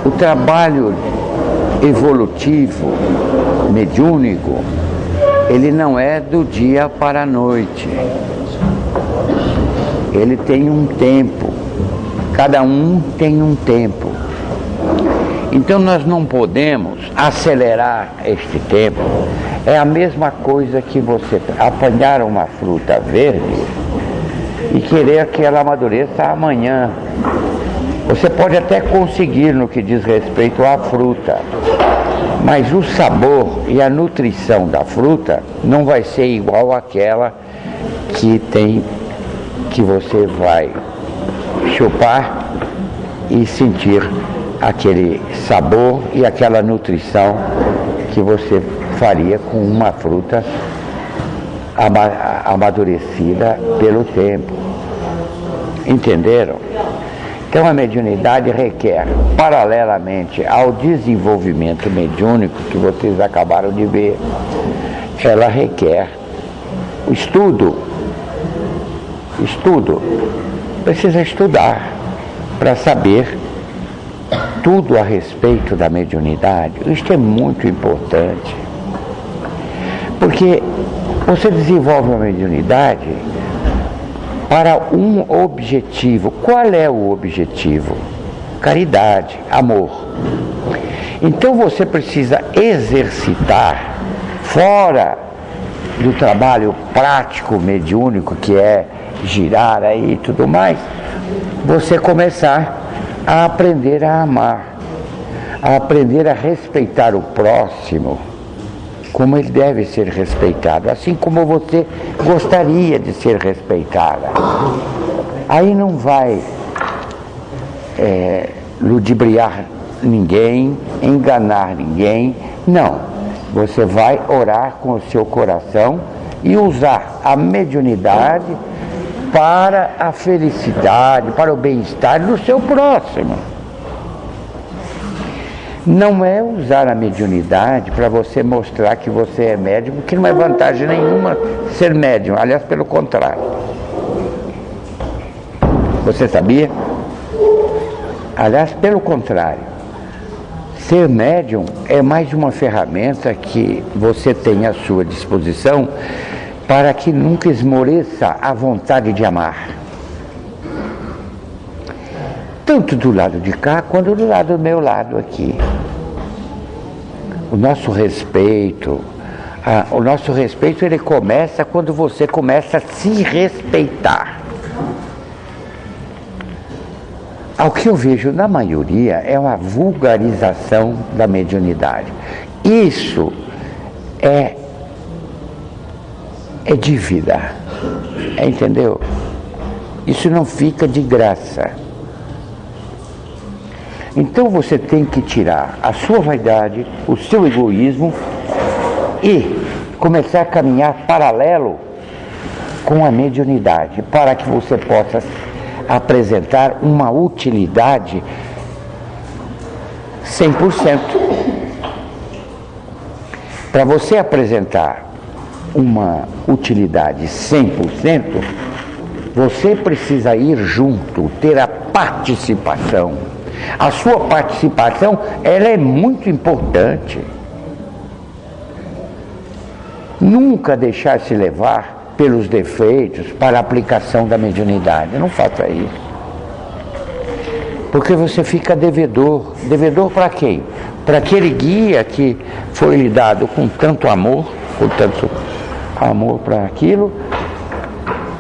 O trabalho evolutivo, mediúnico, ele não é do dia para a noite. Ele tem um tempo. Cada um tem um tempo. Então nós não podemos acelerar este tempo. É a mesma coisa que você apanhar uma fruta verde e querer que ela amadureça amanhã. Você pode até conseguir no que diz respeito à fruta, mas o sabor e a nutrição da fruta não vai ser igual àquela que você vai chupar e sentir aquele sabor e aquela nutrição que você faria com uma fruta amadurecida pelo tempo. Entenderam? Então a mediunidade requer, paralelamente ao desenvolvimento mediúnico que vocês acabaram de ver, ela requer o estudo. Precisa estudar para saber tudo a respeito da mediunidade. Isto é muito importante, porque você desenvolve a mediunidade para um objetivo. Qual é o objetivo? Caridade, amor. Então você precisa exercitar, fora do trabalho prático mediúnico, que é girar aí e tudo mais, você começar a aprender a amar, a aprender a respeitar o próximo como ele deve ser respeitado, assim como você gostaria de ser respeitada. Aí não vai ludibriar ninguém, enganar ninguém, não. Você vai orar com o seu coração e usar a mediunidade para a felicidade, para o bem-estar do seu próximo. Não é usar a mediunidade para você mostrar que você é médium, porque não é vantagem nenhuma ser médium, aliás, pelo contrário. Você sabia? Aliás, pelo contrário. Ser médium é mais uma ferramenta que você tem à sua disposição para que nunca esmoreça a vontade de amar. Tanto do lado de cá, quanto do lado do meu lado aqui. O nosso respeito ele começa quando você começa a se respeitar. Ao que eu vejo na maioria é uma vulgarização da mediunidade. Isso é dívida, entendeu? Isso não fica de graça. Então você tem que tirar a sua vaidade, o seu egoísmo e começar a caminhar paralelo com a mediunidade, para que você possa apresentar uma utilidade 100%. Para você apresentar uma utilidade 100%, você precisa ir junto, ter a participação. A sua participação, ela é muito importante. Nunca deixar-se levar pelos defeitos para a aplicação da mediunidade. Não faça isso. Porque você fica devedor. Devedor para quem? Para aquele guia que foi lhe dado com tanto amor para aquilo,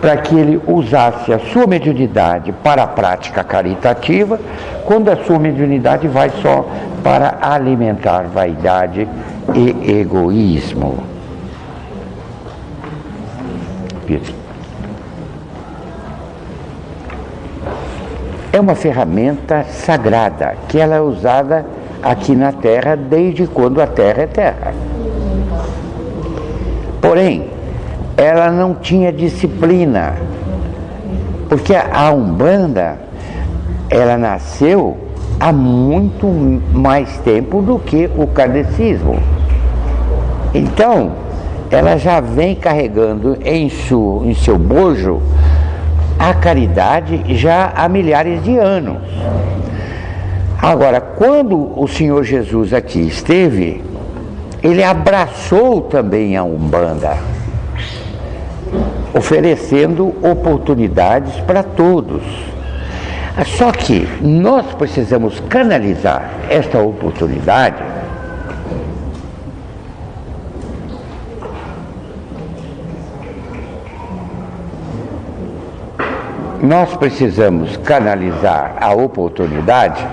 para que ele usasse a sua mediunidade para a prática caritativa, quando a sua mediunidade vai só para alimentar vaidade e egoísmo. É uma ferramenta sagrada, que ela é usada aqui na Terra desde quando a Terra é Terra. Porém, ela não tinha disciplina, porque a Umbanda, ela nasceu há muito mais tempo do que o kardecismo. Então, ela já vem carregando em seu bojo a caridade já há milhares de anos. Agora, quando o Senhor Jesus aqui esteve, ele abraçou também a Umbanda, oferecendo oportunidades para todos. Só que nós precisamos canalizar esta oportunidade a oportunidade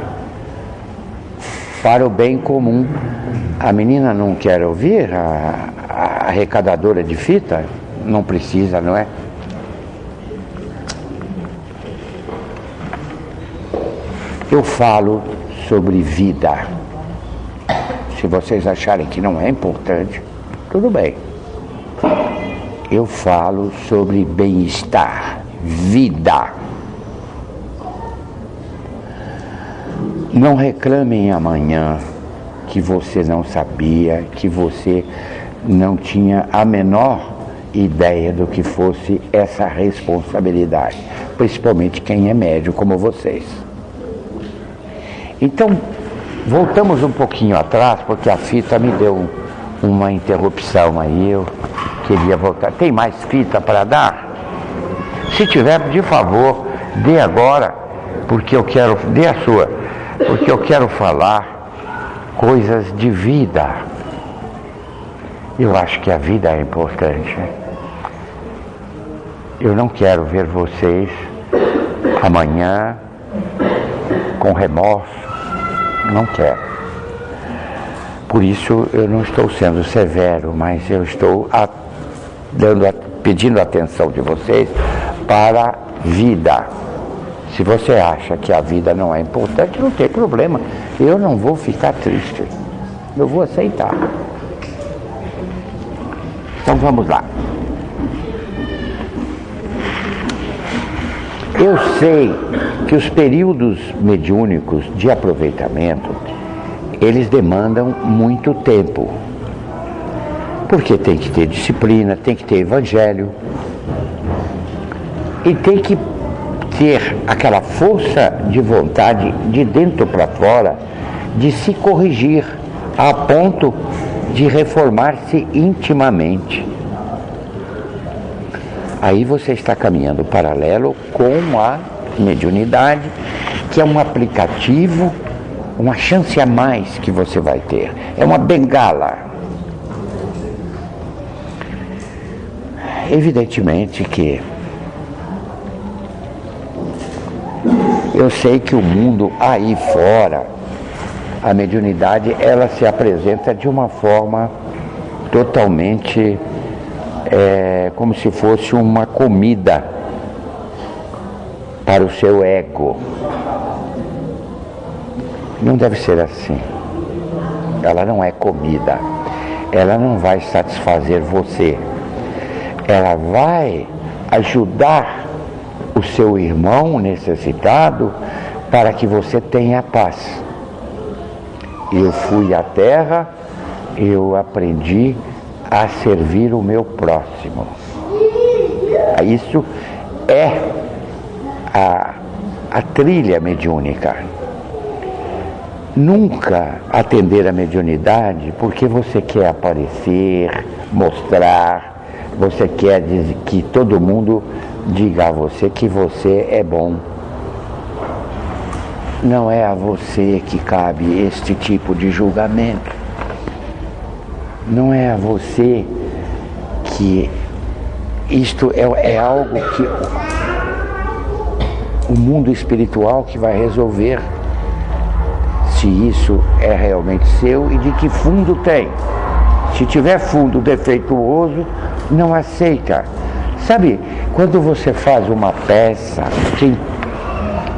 para o bem comum. A menina não quer ouvir a arrecadadora de fita? Não precisa, não é? Eu falo sobre vida. Se vocês acharem que não é importante, tudo bem. Eu falo sobre bem-estar, vida. Não reclamem amanhã que você não sabia, que você não tinha a menor ideia do que fosse essa responsabilidade, principalmente quem é médium como vocês. Então, voltamos um pouquinho atrás, porque a fita me deu uma interrupção aí, eu queria voltar. Tem mais fita para dar? Se tiver, de favor, dê agora, porque eu quero, dê a sua, porque eu quero falar coisas de vida. Eu acho que a vida é importante. Eu não quero ver vocês amanhã com remorso. Não quero. Por isso eu não estou sendo severo, mas eu estou pedindo a atenção de vocês para a vida. Se você acha que a vida não é importante, não tem problema. Eu não vou ficar triste. Eu vou aceitar. Então vamos lá. Eu sei que os períodos mediúnicos de aproveitamento, eles demandam muito tempo. Porque tem que ter disciplina, tem que ter evangelho. E tem que ter aquela força de vontade de dentro para fora de se corrigir a ponto de reformar-se intimamente. Aí você está caminhando paralelo com a mediunidade, que é um aplicativo, uma chance a mais que você vai ter. É uma bengala. Evidentemente que eu sei que o mundo aí fora, a mediunidade, ela se apresenta de uma forma totalmente como se fosse uma comida para o seu ego. Não deve ser assim. Ela não é comida. Ela não vai satisfazer você. Ela vai ajudar o seu irmão necessitado para que você tenha paz. Eu fui à terra, eu aprendi a servir o meu próximo. Isso é a trilha mediúnica. Nunca atender a mediunidade porque você quer aparecer, mostrar, você quer dizer que todo mundo diga a você que você é bom. Não é a você que cabe este tipo de julgamento. Não é a você que isto é algo que o mundo espiritual que vai resolver se isso é realmente seu e de que fundo tem. Se tiver fundo defeituoso, não aceita. Sabe, quando você faz uma peça, quem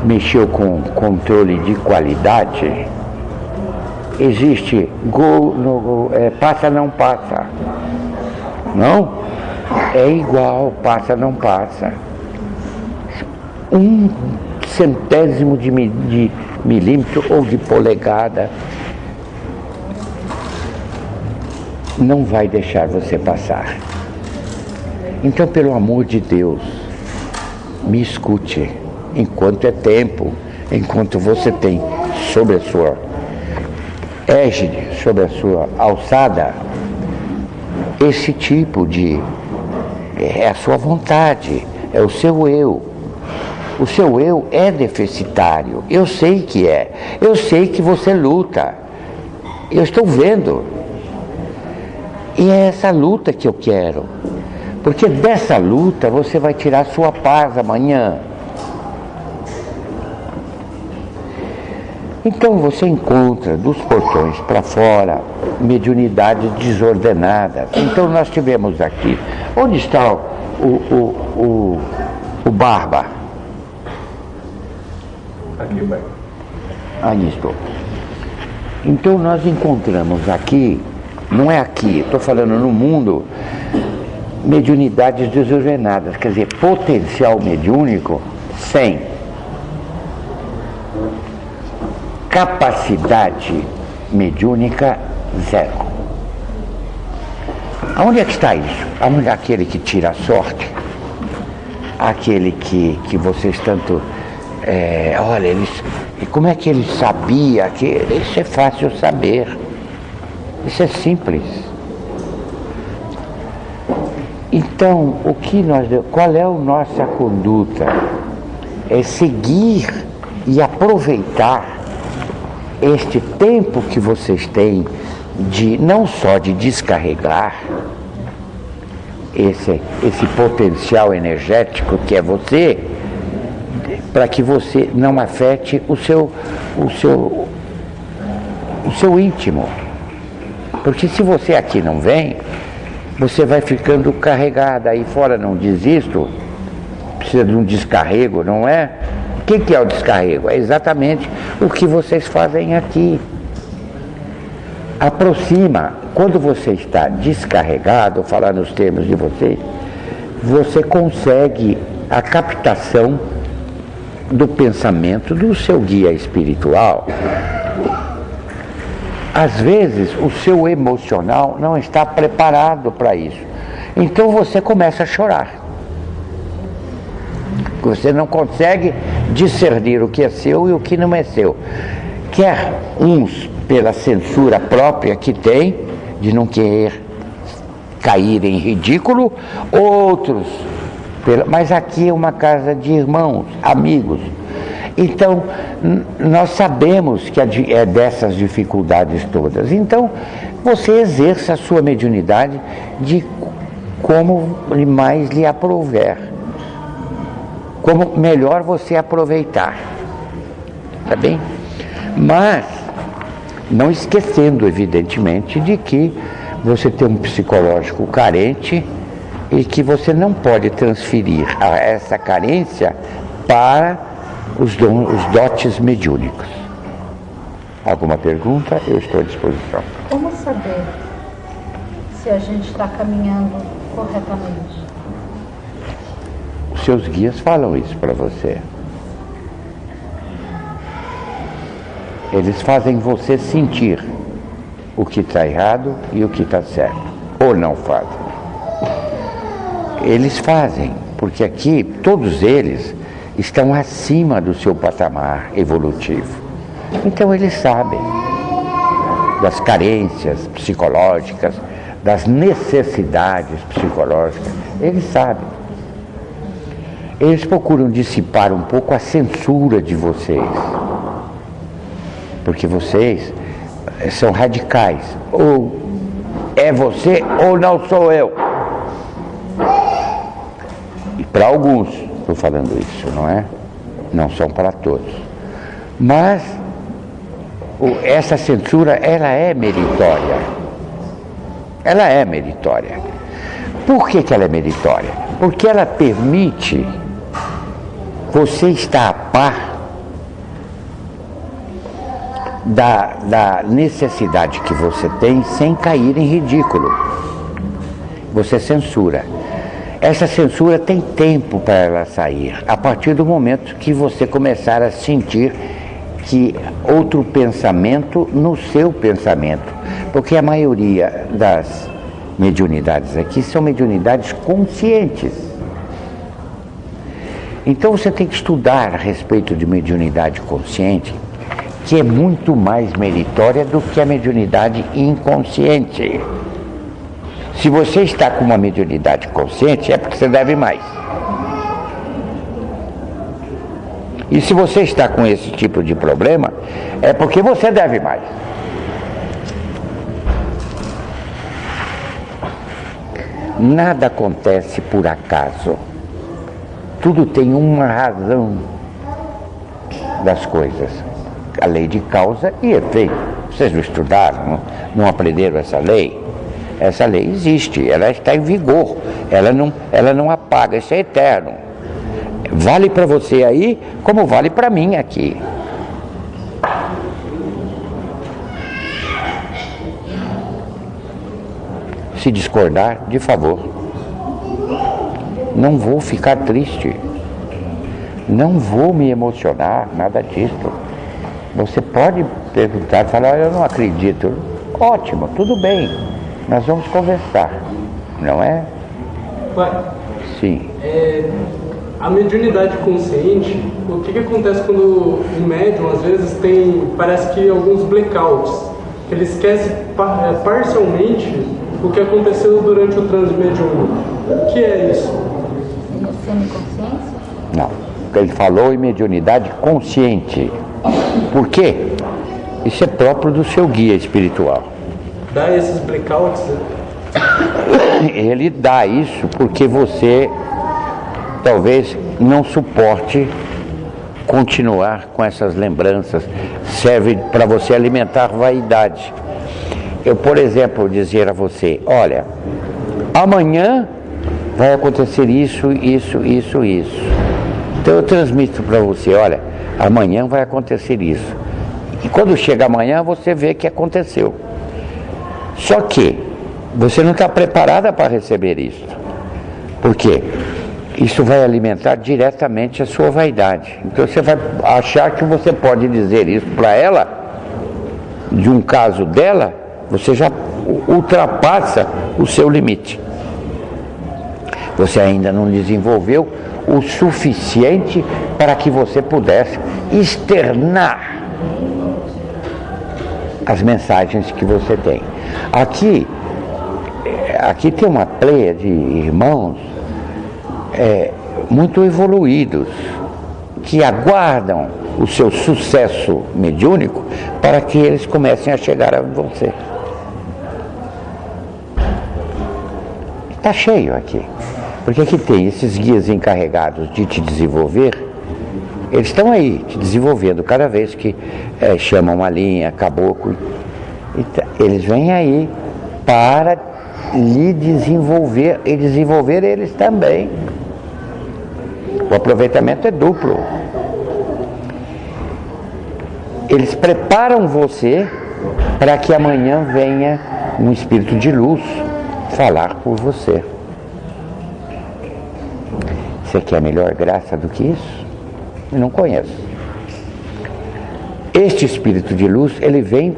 mexeu com controle de qualidade, existe gol, passa, não passa. Não? É igual, passa, não passa. 1/100º de milímetro ou de polegada não vai deixar você passar. Então, pelo amor de Deus, me escute enquanto é tempo, enquanto você tem sobre a sua égide, sobre a sua alçada, esse tipo de... é a sua vontade, é o seu eu. O seu eu é deficitário, eu sei que é, eu sei que você luta, eu estou vendo. E é essa luta que eu quero, porque dessa luta você vai tirar sua paz amanhã. Então você encontra dos portões para fora mediunidades desordenadas. Então nós tivemos aqui, onde está o Barba? Aqui, pai. Aí estou. Então nós encontramos aqui, não é aqui, estou falando no mundo, mediunidades desordenadas, quer dizer, potencial mediúnico 100, capacidade mediúnica 0. Aonde é que está isso? Aonde é aquele que tira a sorte? Aquele que vocês tanto... olha, como é que ele sabia? Isso é fácil saber. Isso é simples. Então, qual é a nossa conduta? É seguir e aproveitar este tempo que vocês têm de não só de descarregar esse potencial energético que é você, para que você não afete o seu íntimo. Porque se você aqui não vem, você vai ficando carregado. Aí fora não desisto, precisa de um descarrego, não é? O que é o descarrego? É exatamente o que vocês fazem aqui. Aproxima. Quando você está descarregado, falando os termos de vocês, você consegue a captação do pensamento do seu guia espiritual. Às vezes o seu emocional não está preparado para isso, então você começa a chorar. Você não consegue discernir o que é seu e o que não é seu. Quer uns pela censura própria que tem, de não querer cair em ridículo, outros mas aqui é uma casa de irmãos, amigos. Então, nós sabemos que é dessas dificuldades todas. Então, você exerça a sua mediunidade de como mais lhe aprouver. Como melhor você aproveitar. Tá bem? Mas, não esquecendo, evidentemente, de que você tem um psicológico carente e que você não pode transferir essa carência para os dotes mediúnicos. Alguma pergunta? Eu estou à disposição. Como saber se a gente está caminhando corretamente? Os seus guias falam isso para você. Eles fazem você sentir o que está errado e o que está certo. Ou não fazem. Eles fazem, porque aqui todos eles estão acima do seu patamar evolutivo. Então eles sabem das carências psicológicas, das necessidades psicológicas, eles sabem. Eles procuram dissipar um pouco a censura de vocês, porque vocês são radicais, ou é você ou não sou eu. E para alguns, estou falando isso, não é? Não são para todos. Mas essa censura, ela é meritória. Ela é meritória. Por que ela é meritória? Porque ela permite você estar a par da necessidade que você tem sem cair em ridículo. Você censura. Essa censura tem tempo para ela sair, a partir do momento que você começar a sentir que outro pensamento no seu pensamento, porque a maioria das mediunidades aqui são mediunidades conscientes. Então você tem que estudar a respeito de mediunidade consciente que é muito mais meritória do que a mediunidade inconsciente. Se você está com uma mediunidade consciente, é porque você deve mais. E se você está com esse tipo de problema, é porque você deve mais. Nada acontece por acaso. Tudo tem uma razão das coisas. A lei de causa e efeito. Vocês não estudaram, não aprenderam essa lei? Essa lei existe, ela está em vigor, ela não apaga, isso é eterno. Vale para você aí, como vale para mim aqui. Se discordar, de favor. Não vou ficar triste. Não vou me emocionar, nada disso. Você pode perguntar, falar, eu não acredito. Ótimo, tudo bem. Nós vamos conversar, não é? Pai, sim. A mediunidade consciente, o que acontece quando o médium, às vezes, parece que alguns blackouts, que ele esquece parcialmente o que aconteceu durante o transe mediúnico. O que é isso? Seria semiconsciência? Não, ele falou em mediunidade consciente. Por quê? Isso é próprio do seu guia espiritual. Dá esses blackouts? Ele dá isso porque você talvez não suporte continuar com essas lembranças. Serve para você alimentar vaidade. Eu, por exemplo, dizer a você, olha, amanhã vai acontecer isso. Então eu transmito para você, olha, amanhã vai acontecer isso. E quando chega amanhã, você vê que aconteceu. Só que você não está preparada para receber isso. Por quê? Isso vai alimentar diretamente a sua vaidade. Então você vai achar que você pode dizer isso para ela, de um caso dela, você já ultrapassa o seu limite. Você ainda não desenvolveu o suficiente para que você pudesse externar as mensagens que você tem. Aqui tem uma pleia de irmãos muito evoluídos que aguardam o seu sucesso mediúnico para que eles comecem a chegar a você. Está cheio aqui, porque aqui tem esses guias encarregados de te desenvolver. Eles estão aí te desenvolvendo cada vez que chamam uma linha, caboclo. Eles vêm aí para lhe desenvolver e desenvolver eles também. O aproveitamento é duplo. Eles preparam você para que amanhã venha um espírito de luz falar por você. Você quer melhor graça do que isso? Eu não conheço. Este espírito de luz, ele vem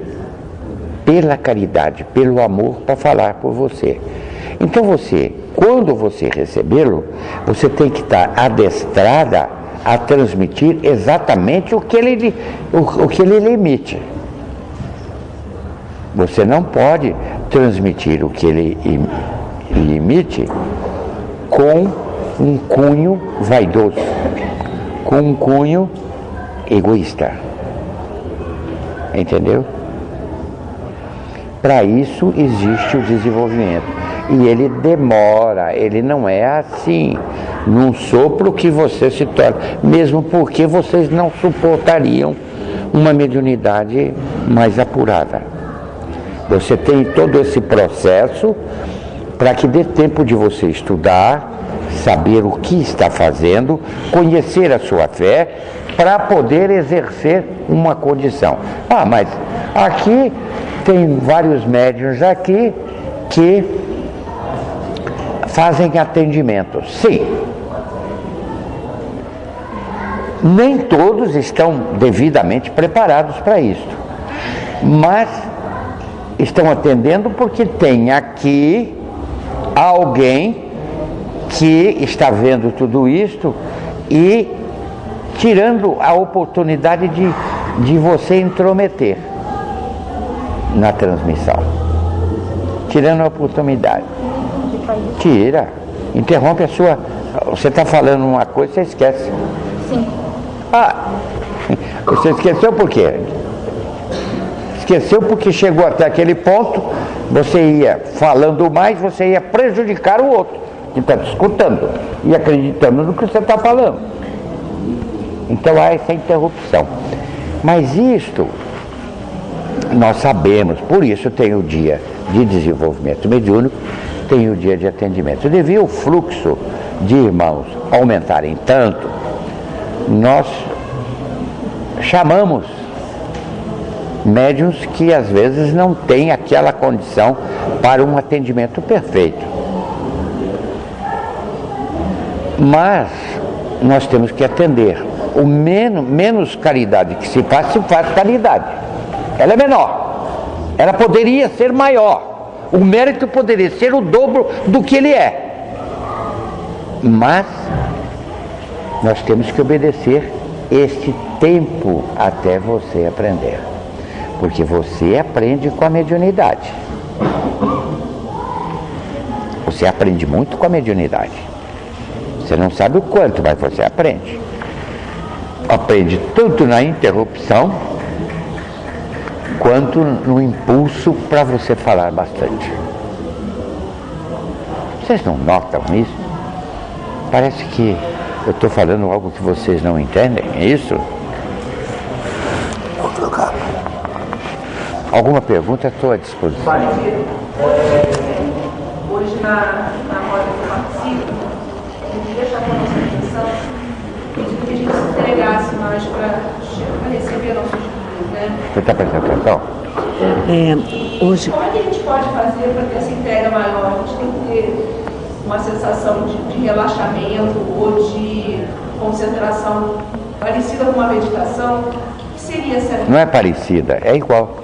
pela caridade, pelo amor, para falar por você. Então você, quando você recebê-lo, você tem que estar adestrada a transmitir exatamente o que ele emite. Você não pode transmitir o que ele emite com um cunho vaidoso, com um cunho egoísta. Entendeu? Para isso existe o desenvolvimento. E ele demora, ele não é assim, num sopro que você se torna, mesmo porque vocês não suportariam uma mediunidade mais apurada. Você tem todo esse processo para que dê tempo de você estudar, saber o que está fazendo, conhecer a sua fé, para poder exercer uma condição. Mas aqui tem vários médiuns aqui que fazem atendimento. Sim. Nem todos estão devidamente preparados para isso. Mas estão atendendo porque tem aqui alguém que está vendo tudo isto e tirando a oportunidade de de você intrometer na transmissão, tirando a oportunidade. Tira, interrompe a sua. Você está falando uma coisa, você esquece. Sim. Você esqueceu por quê? Esqueceu porque chegou até aquele ponto, você ia falando mais, você ia prejudicar o outro que está te escutando e acreditando no que você está falando. Então há essa interrupção. Mas isto nós sabemos, por isso tem o dia de desenvolvimento mediúnico, tem o dia de atendimento. Devido ao fluxo de irmãos aumentarem tanto, nós chamamos médiuns que às vezes não têm aquela condição para um atendimento perfeito. Mas nós temos que atender. O menos caridade que se faz caridade. Ela é menor. Ela poderia ser maior. O mérito poderia ser o dobro do que ele é. Mas nós temos que obedecer este tempo até você aprender. Porque você aprende com a mediunidade. Você aprende muito com a mediunidade. Você não sabe o quanto, mas você aprende. Aprende tanto na interrupção quanto no impulso para você falar bastante. Vocês não notam isso? Parece que eu estou falando algo que vocês não entendem, é isso? Vou trocar. Alguma pergunta? Estou à disposição. Hoje na roda que eu participo, eu queria chamar a nossa atenção, pedindo que a gente se entregasse mais para receber nossos guias, né? Você está prestando atenção? Hoje. Como é que a gente pode fazer para ter essa entrega maior? A gente tem que ter uma sensação de relaxamento ou de concentração parecida com uma meditação? O que seria essa? Não é parecida, é igual.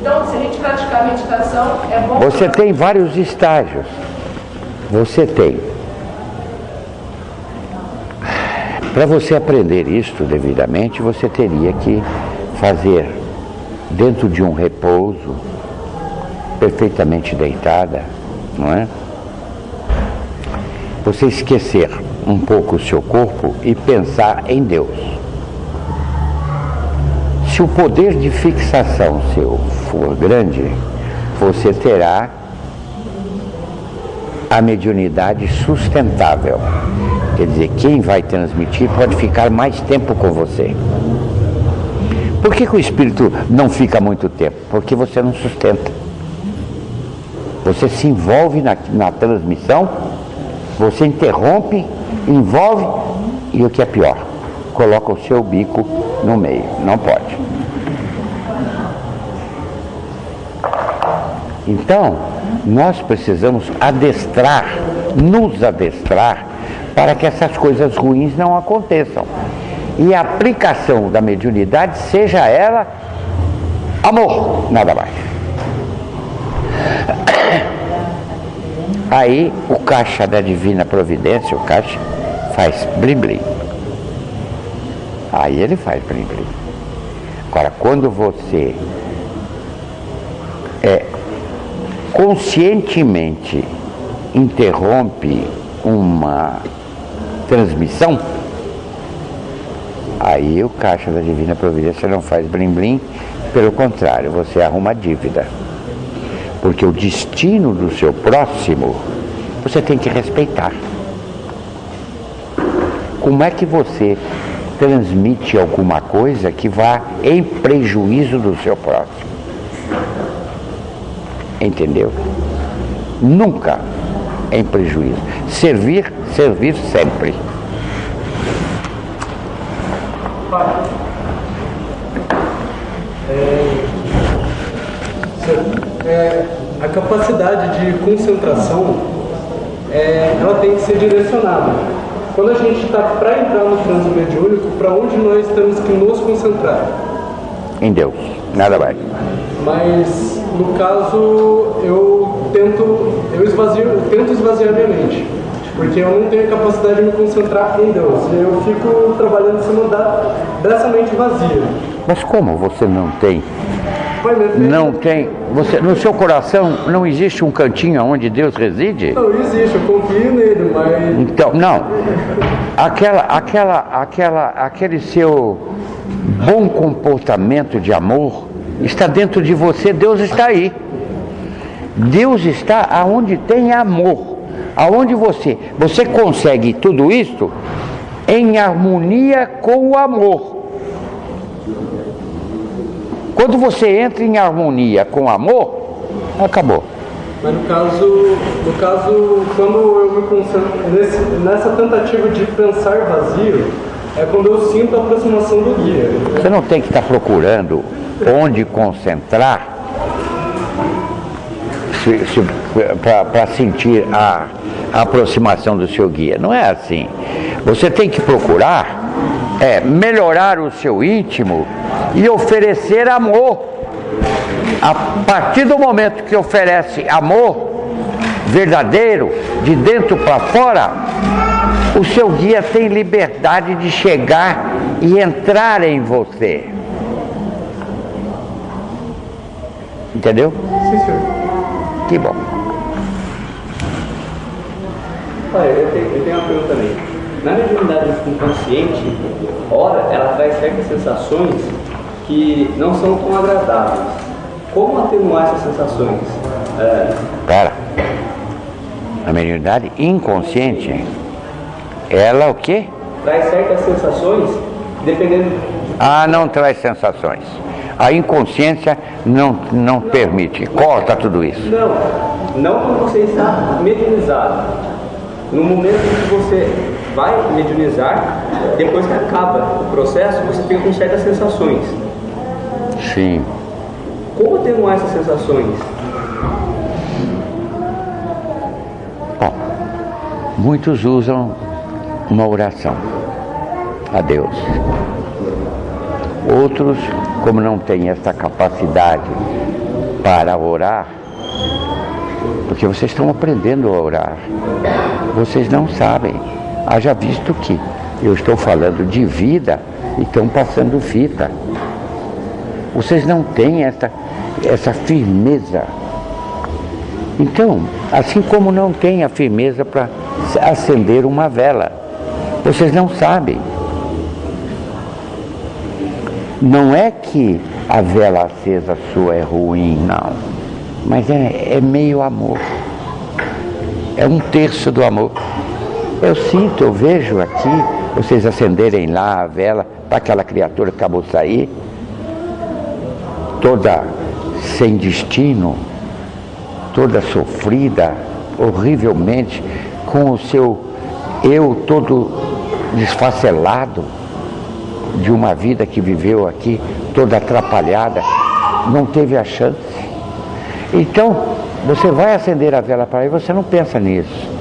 Então, se a gente praticar a meditação, é bom... Você tem vários estágios. Você tem. Para você aprender isto devidamente, você teria que fazer dentro de um repouso, perfeitamente deitada, não é? Você esquecer um pouco o seu corpo e pensar em Deus. Se o poder de fixação seu for grande, você terá a mediunidade sustentável. Quer dizer, quem vai transmitir pode ficar mais tempo com você. Por que o espírito não fica muito tempo? Porque você não sustenta. Você se envolve na transmissão, você interrompe, envolve, e o que é pior, coloca o seu bico no meio. Não pode. Então, nós precisamos nos adestrar para que essas coisas ruins não aconteçam. E a aplicação da mediunidade seja ela amor, nada mais. Aí o caixa da Divina Providência, o caixa, faz blim-blim. Aí ele faz blim-blim. Agora, quando você conscientemente interrompe uma transmissão, aí o caixa da Divina Providência não faz blim-blim, pelo contrário, você arruma dívida. Porque o destino do seu próximo, você tem que respeitar. Como é que você transmite alguma coisa que vá em prejuízo do seu próximo? Entendeu? Nunca em prejuízo. Servir sempre. A capacidade de concentração, ela tem que ser direcionada. Quando a gente está para entrar no transe mediúnico, para onde nós temos que nos concentrar? Em Deus, nada mais. Mas, no caso, eu tento esvaziar minha mente. Porque eu não tenho a capacidade de me concentrar em Deus. E eu fico trabalhando em cima dessa mente vazia. Mas como você não tem? Pai, Não tem? No seu coração não existe um cantinho onde Deus reside? Não, existe, eu confio nele, mas... Então, não. Aquele seu bom comportamento de amor está dentro de você, Deus está aí. Deus está aonde tem amor. Aonde você consegue tudo isso em harmonia com o amor. Quando você entra em harmonia com o amor, acabou. Mas no caso, quando eu me concentro nessa tentativa de pensar vazio, é quando eu sinto a aproximação do guia. Você não tem que estar procurando onde concentrar para sentir a aproximação do seu guia. Não é assim. Você tem que procurar melhorar o seu íntimo e oferecer amor. A partir do momento que oferece amor verdadeiro, de dentro para fora, o seu guia tem liberdade de chegar e entrar em você. Entendeu? Sim, senhor. Que bom. Olha, eu tenho uma pergunta também. Na mediunidade inconsciente, ora, ela traz certas sensações que não são tão agradáveis. Como atenuar essas sensações? Cara, a mediunidade inconsciente, ela o quê? Traz certas sensações, dependendo... Não traz sensações. A inconsciência não permite. Corta tudo isso. Não quando você está mediunizado. No momento em que você vai mediunizar, depois que acaba o processo, você fica com certas sensações. Sim. Como atenuar essas sensações? Bom, muitos usam uma oração a Deus. Outros, como não têm essa capacidade para orar, porque vocês estão aprendendo a orar, vocês não sabem. Haja visto que eu estou falando de vida e estão passando fita. Vocês não têm essa firmeza. Então, assim como não tem a firmeza para acender uma vela, vocês não sabem. Não é que a vela acesa sua é ruim, não. Mas é meio amor. É um terço do amor. Eu sinto, eu vejo aqui, vocês acenderem lá a vela para aquela criatura que acabou de sair, toda sem destino, toda sofrida, horrivelmente, com o seu eu todo desfacelado, de uma vida que viveu aqui, toda atrapalhada, não teve a chance. Então, você vai acender a vela para ele, você não pensa nisso.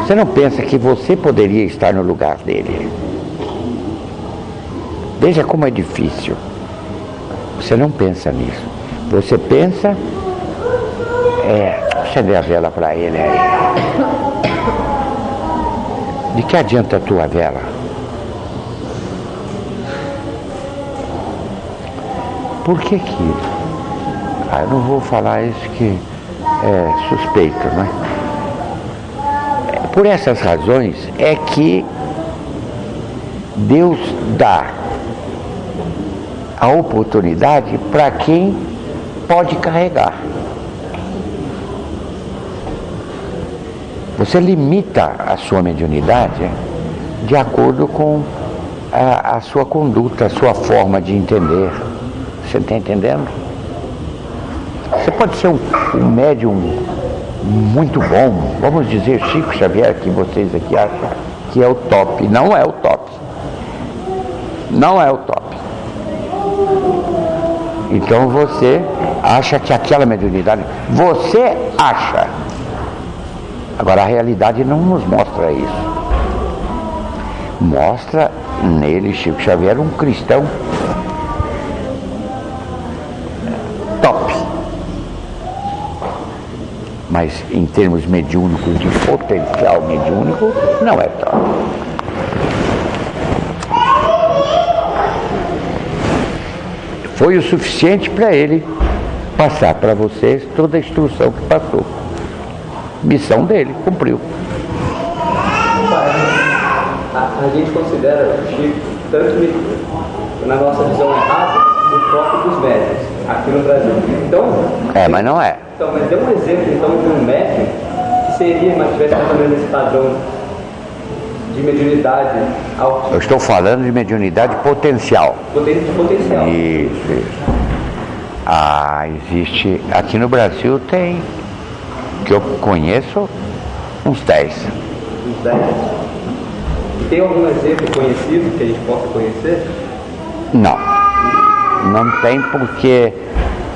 Você não pensa que você poderia estar no lugar dele. Veja como é difícil. Você não pensa nisso. Você pensa, acender a vela para ele aí. De que adianta a tua vela? Por que eu não vou falar isso que é suspeito, né? Por essas razões é que Deus dá a oportunidade para quem pode carregar. Você limita a sua mediunidade de acordo com a sua conduta, a sua forma de entender. Você está entendendo? Você pode ser um médium muito bom, vamos dizer Chico Xavier, que vocês aqui acham que é o top. Não é o top. Não é o top. Então você acha que aquela mediunidade, você acha. Agora a realidade não nos mostra isso. Mostra nele, Chico Xavier, um cristão top. mas em termos mediúnicos, de potencial mediúnico, não é tal. Foi o suficiente para ele passar para vocês toda a instrução que passou. Missão dele, cumpriu. A gente considera, Chico, tanto na nossa visão errada, o foco dos médios aqui no Brasil. Então, Mas não é. Então, mas dê um exemplo então de um médium que seria, mas tivesse mais ou menos esse padrão de mediunidade alto. Eu estou falando de mediunidade potencial. Potencial. Isso. Existe. Aqui no Brasil tem, que eu conheço, uns 10. Uns 10. E tem algum exemplo conhecido que a gente possa conhecer? Não. Não tem, porque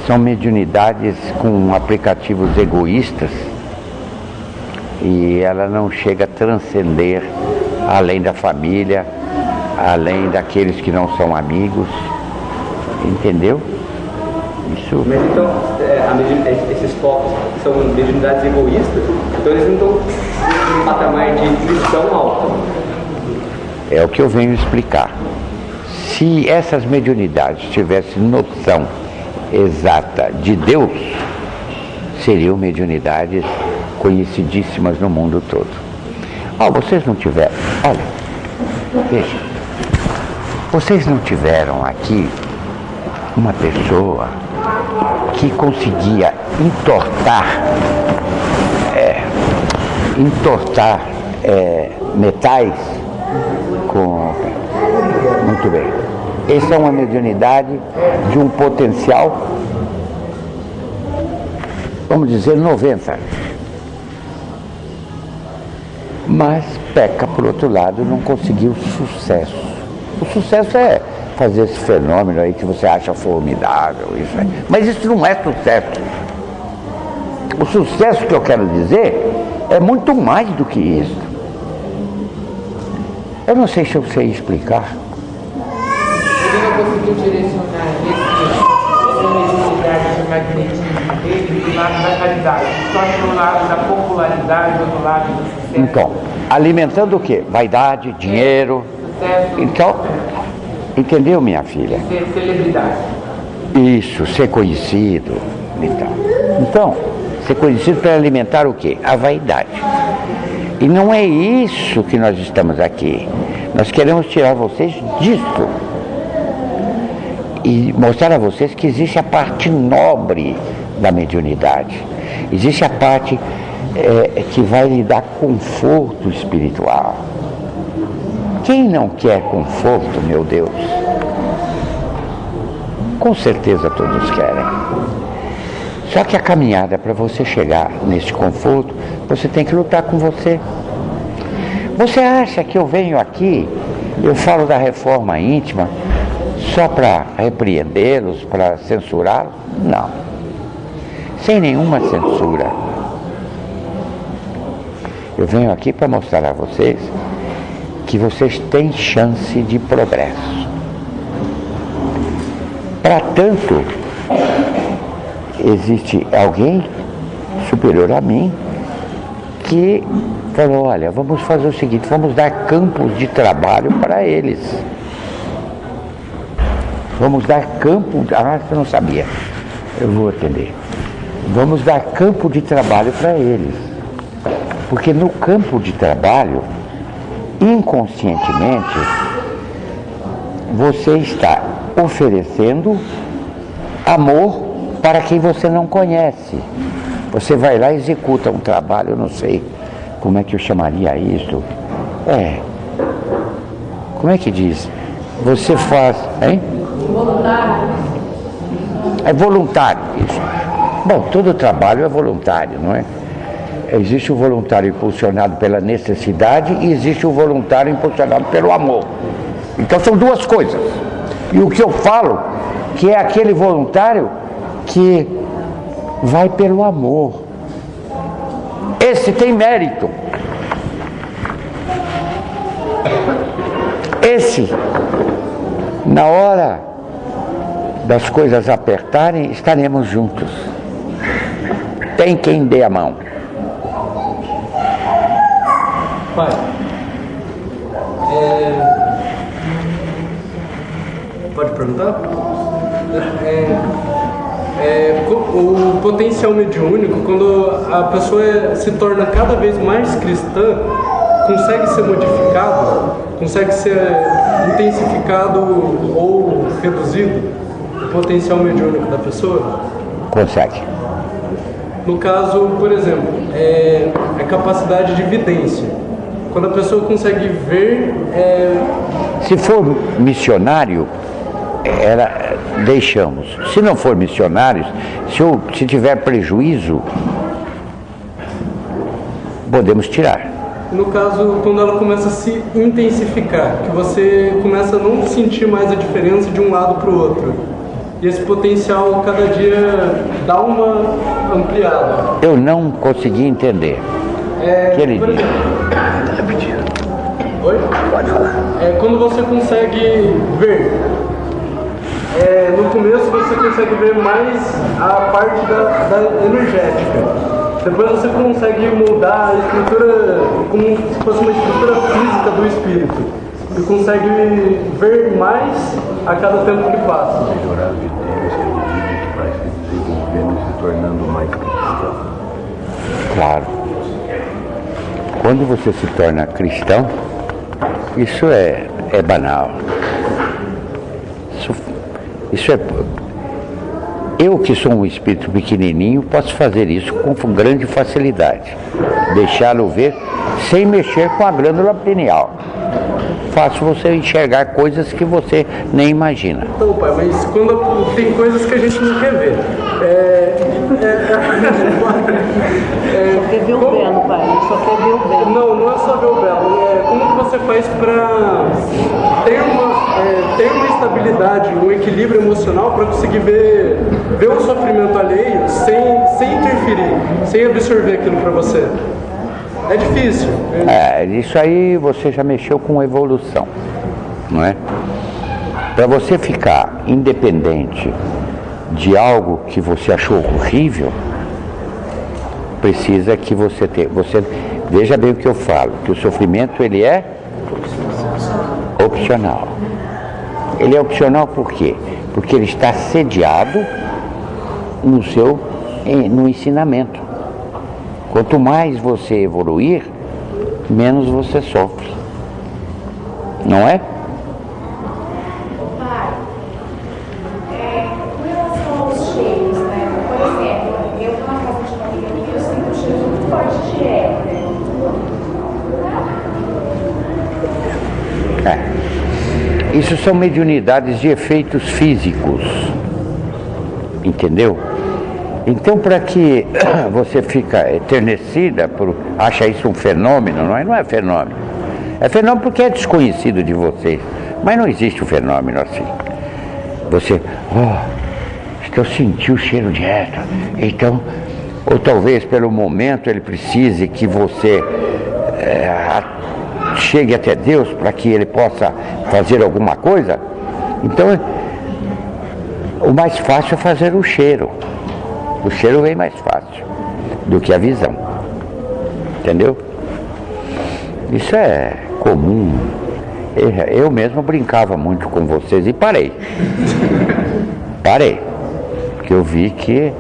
são mediunidades com aplicativos egoístas e ela não chega a transcender além da família, além daqueles que não são amigos, entendeu? Isso. Mas então, esses focos são mediunidades egoístas, então eles não estão em um patamar de intuição alta. É o que eu venho explicar. Se essas mediunidades tivessem noção exata de Deus, seriam mediunidades conhecidíssimas no mundo todo. Vocês não tiveram, olha, veja, vocês não tiveram aqui uma pessoa que conseguia entortar metais com... Muito bem. Essa é uma mediunidade de um potencial, vamos dizer, 90. Mas peca, por outro lado, não conseguiu sucesso. O sucesso é fazer esse fenômeno aí que você acha formidável, isso aí. Mas isso não é sucesso. O sucesso que eu quero dizer é muito mais do que isso. Eu não sei se eu sei explicar. Ele não conseguiu direcionar essa mediunidade de magnetismo dele do lado da caridade, só do lado da popularidade, do lado do sucesso. Então, alimentando o quê? Vaidade, dinheiro. Sucesso. Então, entendeu, minha filha? Ser celebridade. Isso, ser conhecido e tal. Então, ser conhecido para alimentar o quê? A vaidade. E não é isso que nós estamos aqui. Nós queremos tirar vocês disto e mostrar a vocês que existe a parte nobre da mediunidade. Existe a parte que vai lhe dar conforto espiritual. Quem não quer conforto, meu Deus? Com certeza todos querem. Só que a caminhada para você chegar nesse conforto, você tem que lutar com você. Você acha que eu venho aqui, eu falo da reforma íntima, só para repreendê-los, para censurá-los? Não. Sem nenhuma censura. Eu venho aqui para mostrar a vocês que vocês têm chance de progresso. Para tanto, existe alguém superior a mim que falou, olha, vamos fazer o seguinte, vamos dar campos de trabalho para eles. Vamos dar campo... você não sabia. Eu vou atender. Vamos dar campo de trabalho para eles. Porque no campo de trabalho, inconscientemente, você está oferecendo amor para quem você não conhece. Você vai lá e executa um trabalho, eu não sei como é que eu chamaria isso. Como é que diz? Você faz... Hein? Voluntário. É voluntário, isso. Bom, todo trabalho é voluntário, não é? Existe o voluntário impulsionado pela necessidade e existe o voluntário impulsionado pelo amor. Então são duas coisas. E o que eu falo, que é aquele voluntário que vai pelo amor. Esse tem mérito. Esse, na hora das coisas apertarem, estaremos juntos. tem quem dê a mão. Pai, pode perguntar? O potencial mediúnico, quando a pessoa se torna cada vez mais cristã, consegue ser modificado? Consegue ser intensificado ou reduzido o potencial mediúnico da pessoa? Consegue. No caso, por exemplo, a capacidade de vidência. Quando a pessoa consegue ver... Se for missionário, deixamos. Se não for missionário, se tiver prejuízo, podemos tirar. No caso, quando ela começa a se intensificar, que você começa a não sentir mais a diferença de um lado para o outro. E esse potencial cada dia dá uma ampliada. Eu não consegui entender. Que ele por diz. exemplo, oi? Pode falar. Quando você consegue ver, no começo você consegue ver mais a parte da energética. Depois você consegue mudar a estrutura como se fosse uma estrutura física do espírito. E consegue ver mais a cada tempo que passa. Melhorar a vidência à medida que vai se desenvolvendo e se tornando mais cristão. Claro. Quando você se torna cristão, isso é banal. Isso é... Eu, que sou um espírito pequenininho, posso fazer isso com grande facilidade. Deixá-lo ver sem mexer com a glândula pineal. Faço você enxergar coisas que você nem imagina. Então, pai, mas quando tem coisas que a gente não quer ver. Só quer ver o belo, pai. Só quer ver o belo. Não é só ver o belo. Como que você faz para ter uma estabilidade, um equilíbrio emocional para conseguir ver o sofrimento alheio sem interferir, sem absorver aquilo para você? É difícil. Isso aí você já mexeu com evolução, não é? Para você ficar independente de algo que você achou horrível, precisa que você veja bem o que eu falo, que o sofrimento ele é opcional. Ele é opcional por quê? Porque ele está sediado no ensinamento. Quanto mais você evoluir, menos você sofre. Não é? Pai, com relação aos cheiros, né? Por exemplo, eu estou na casa de uma amiga minha e eu sinto um cheiro muito forte de éter. Isso são mediunidades de efeitos físicos. Entendeu? Então, para que você fica eternecida, acha isso um fenômeno, não é fenômeno. É fenômeno porque é desconhecido de vocês. Mas não existe um fenômeno assim. Você, eu senti o cheiro de éter. Então, ou talvez pelo momento ele precise que você chegue até Deus para que ele possa fazer alguma coisa. Então, o mais fácil é fazer o cheiro. O cheiro vem mais fácil do que a visão. Entendeu? Isso é comum. Eu mesmo brincava muito com vocês e parei. Porque eu vi que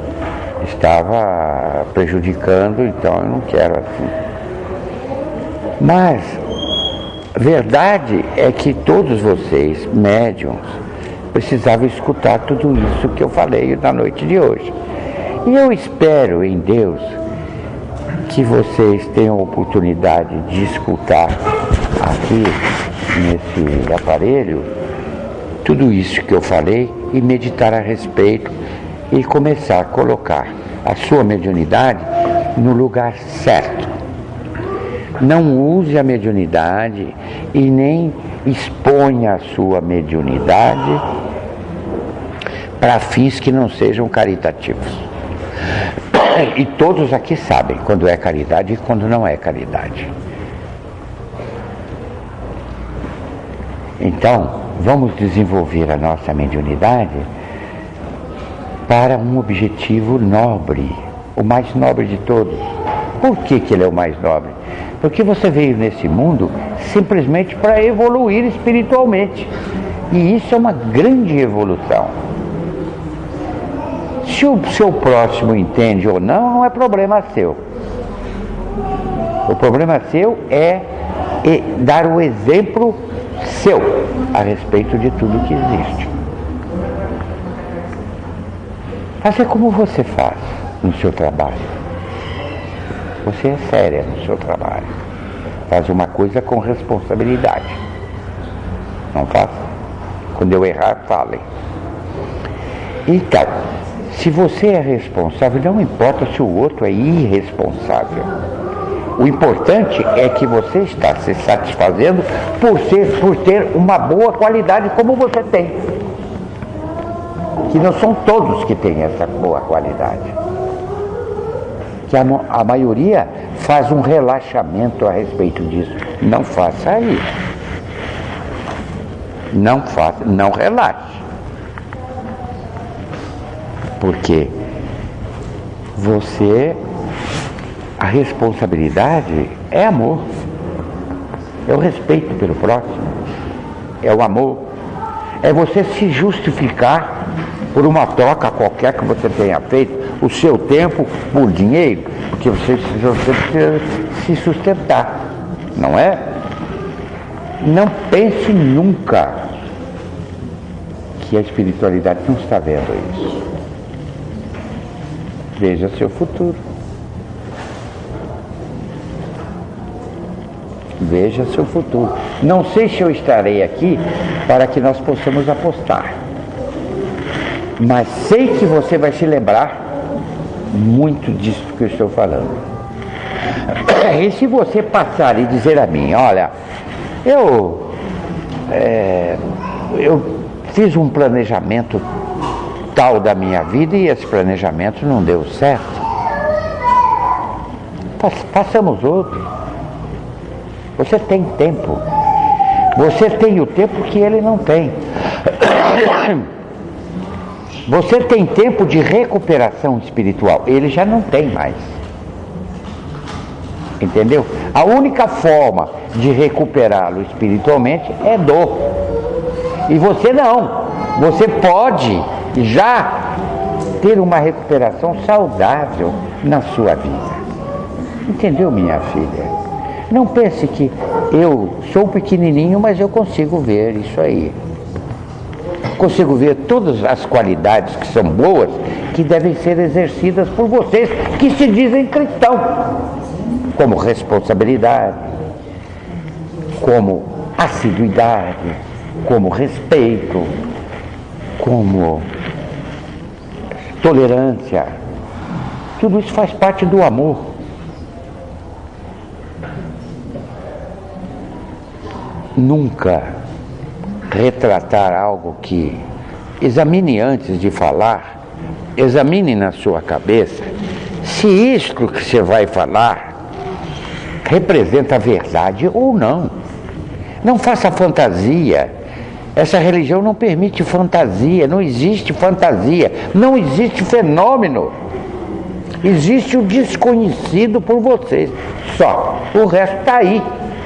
estava prejudicando, então eu não quero assim. Mas verdade é que todos vocês, médiuns, precisavam escutar tudo isso que eu falei na noite de hoje. E eu espero em Deus que vocês tenham a oportunidade de escutar aqui nesse aparelho tudo isso que eu falei e meditar a respeito e começar a colocar a sua mediunidade no lugar certo. Não use a mediunidade e nem exponha a sua mediunidade para fins que não sejam caritativos. E todos aqui sabem quando é caridade e quando não é caridade. Então, vamos desenvolver a nossa mediunidade para um objetivo nobre, o mais nobre de todos. Por que ele é o mais nobre? Porque você veio nesse mundo simplesmente para evoluir espiritualmente. E isso é uma grande evolução. Se o seu próximo entende ou não, não é problema seu. O problema seu é dar o exemplo seu a respeito de tudo que existe. Fazer como você faz no seu trabalho. Você é séria no seu trabalho. Faz uma coisa com responsabilidade. Não faça? Quando eu errar, falem. Então, se você é responsável, não importa se o outro é irresponsável. O importante é que você está se satisfazendo por ter uma boa qualidade como você tem. Que não são todos que têm essa boa qualidade. Que a maioria faz um relaxamento a respeito disso. Não faça isso. Não faça, não relaxe. Porque a responsabilidade é amor. É o respeito pelo próximo. É o amor. É você se justificar por uma troca qualquer que você tenha feito, o seu tempo por dinheiro, porque você precisa se sustentar, não é? Não pense nunca que a espiritualidade não está vendo isso. Veja seu futuro. Veja seu futuro. Não sei se eu estarei aqui para que nós possamos apostar, mas sei que você vai se lembrar muito disso que eu estou falando. E se você passar e dizer a mim, olha, eu fiz um planejamento tal da minha vida e esse planejamento não deu certo, façamos outro. Você tem tempo. Você tem o tempo que ele não tem. Você tem tempo de recuperação espiritual. Ele já não tem mais. Entendeu? A única forma de recuperá-lo espiritualmente é dor. E você não. Você pode já ter uma recuperação saudável na sua vida. Entendeu, minha filha? Não pense que eu sou pequenininho, mas eu consigo ver isso aí. Consigo ver todas as qualidades que são boas, que devem ser exercidas por vocês que se dizem cristãos, como responsabilidade, como assiduidade, como respeito, como tolerância. Tudo isso faz parte do amor. Nunca retratar algo que examine antes de falar, examine na sua cabeça se isto que você vai falar representa a verdade ou não. Não faça fantasia. Essa religião não permite fantasia, não existe fantasia, não existe fenômeno. Existe o desconhecido por vocês, só. O resto está aí,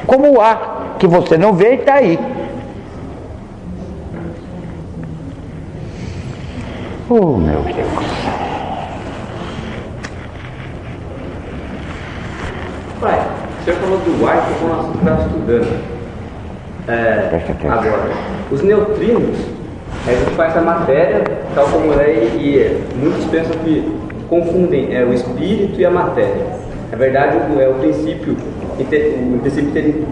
como o ar, que você não vê e está aí. Oh, meu Deus. Pai, você falou do ar que nós estamos estudando. Agora, os neutrinos, a gente faz a matéria tal como é, e muitos pensam que confundem o espírito e a matéria. Na verdade, o princípio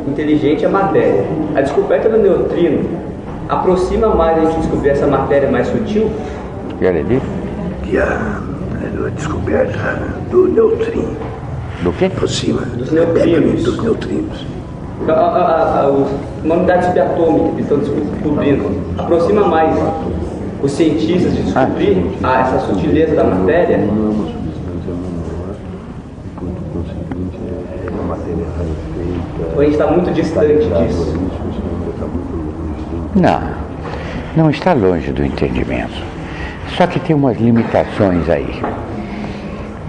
inteligente é a matéria. A descoberta do neutrino aproxima mais a gente descobrir essa matéria mais sutil? Que a descoberta do neutrino. Do quê? Aproxima. Dos neutrinos. Dos neutrinos. Uma unidade subatômica que estão descobrindo aproxima mais os cientistas de descobrir essa sutileza da matéria. Ou a gente está muito distante disso? Não está longe do entendimento. Só que tem umas limitações aí.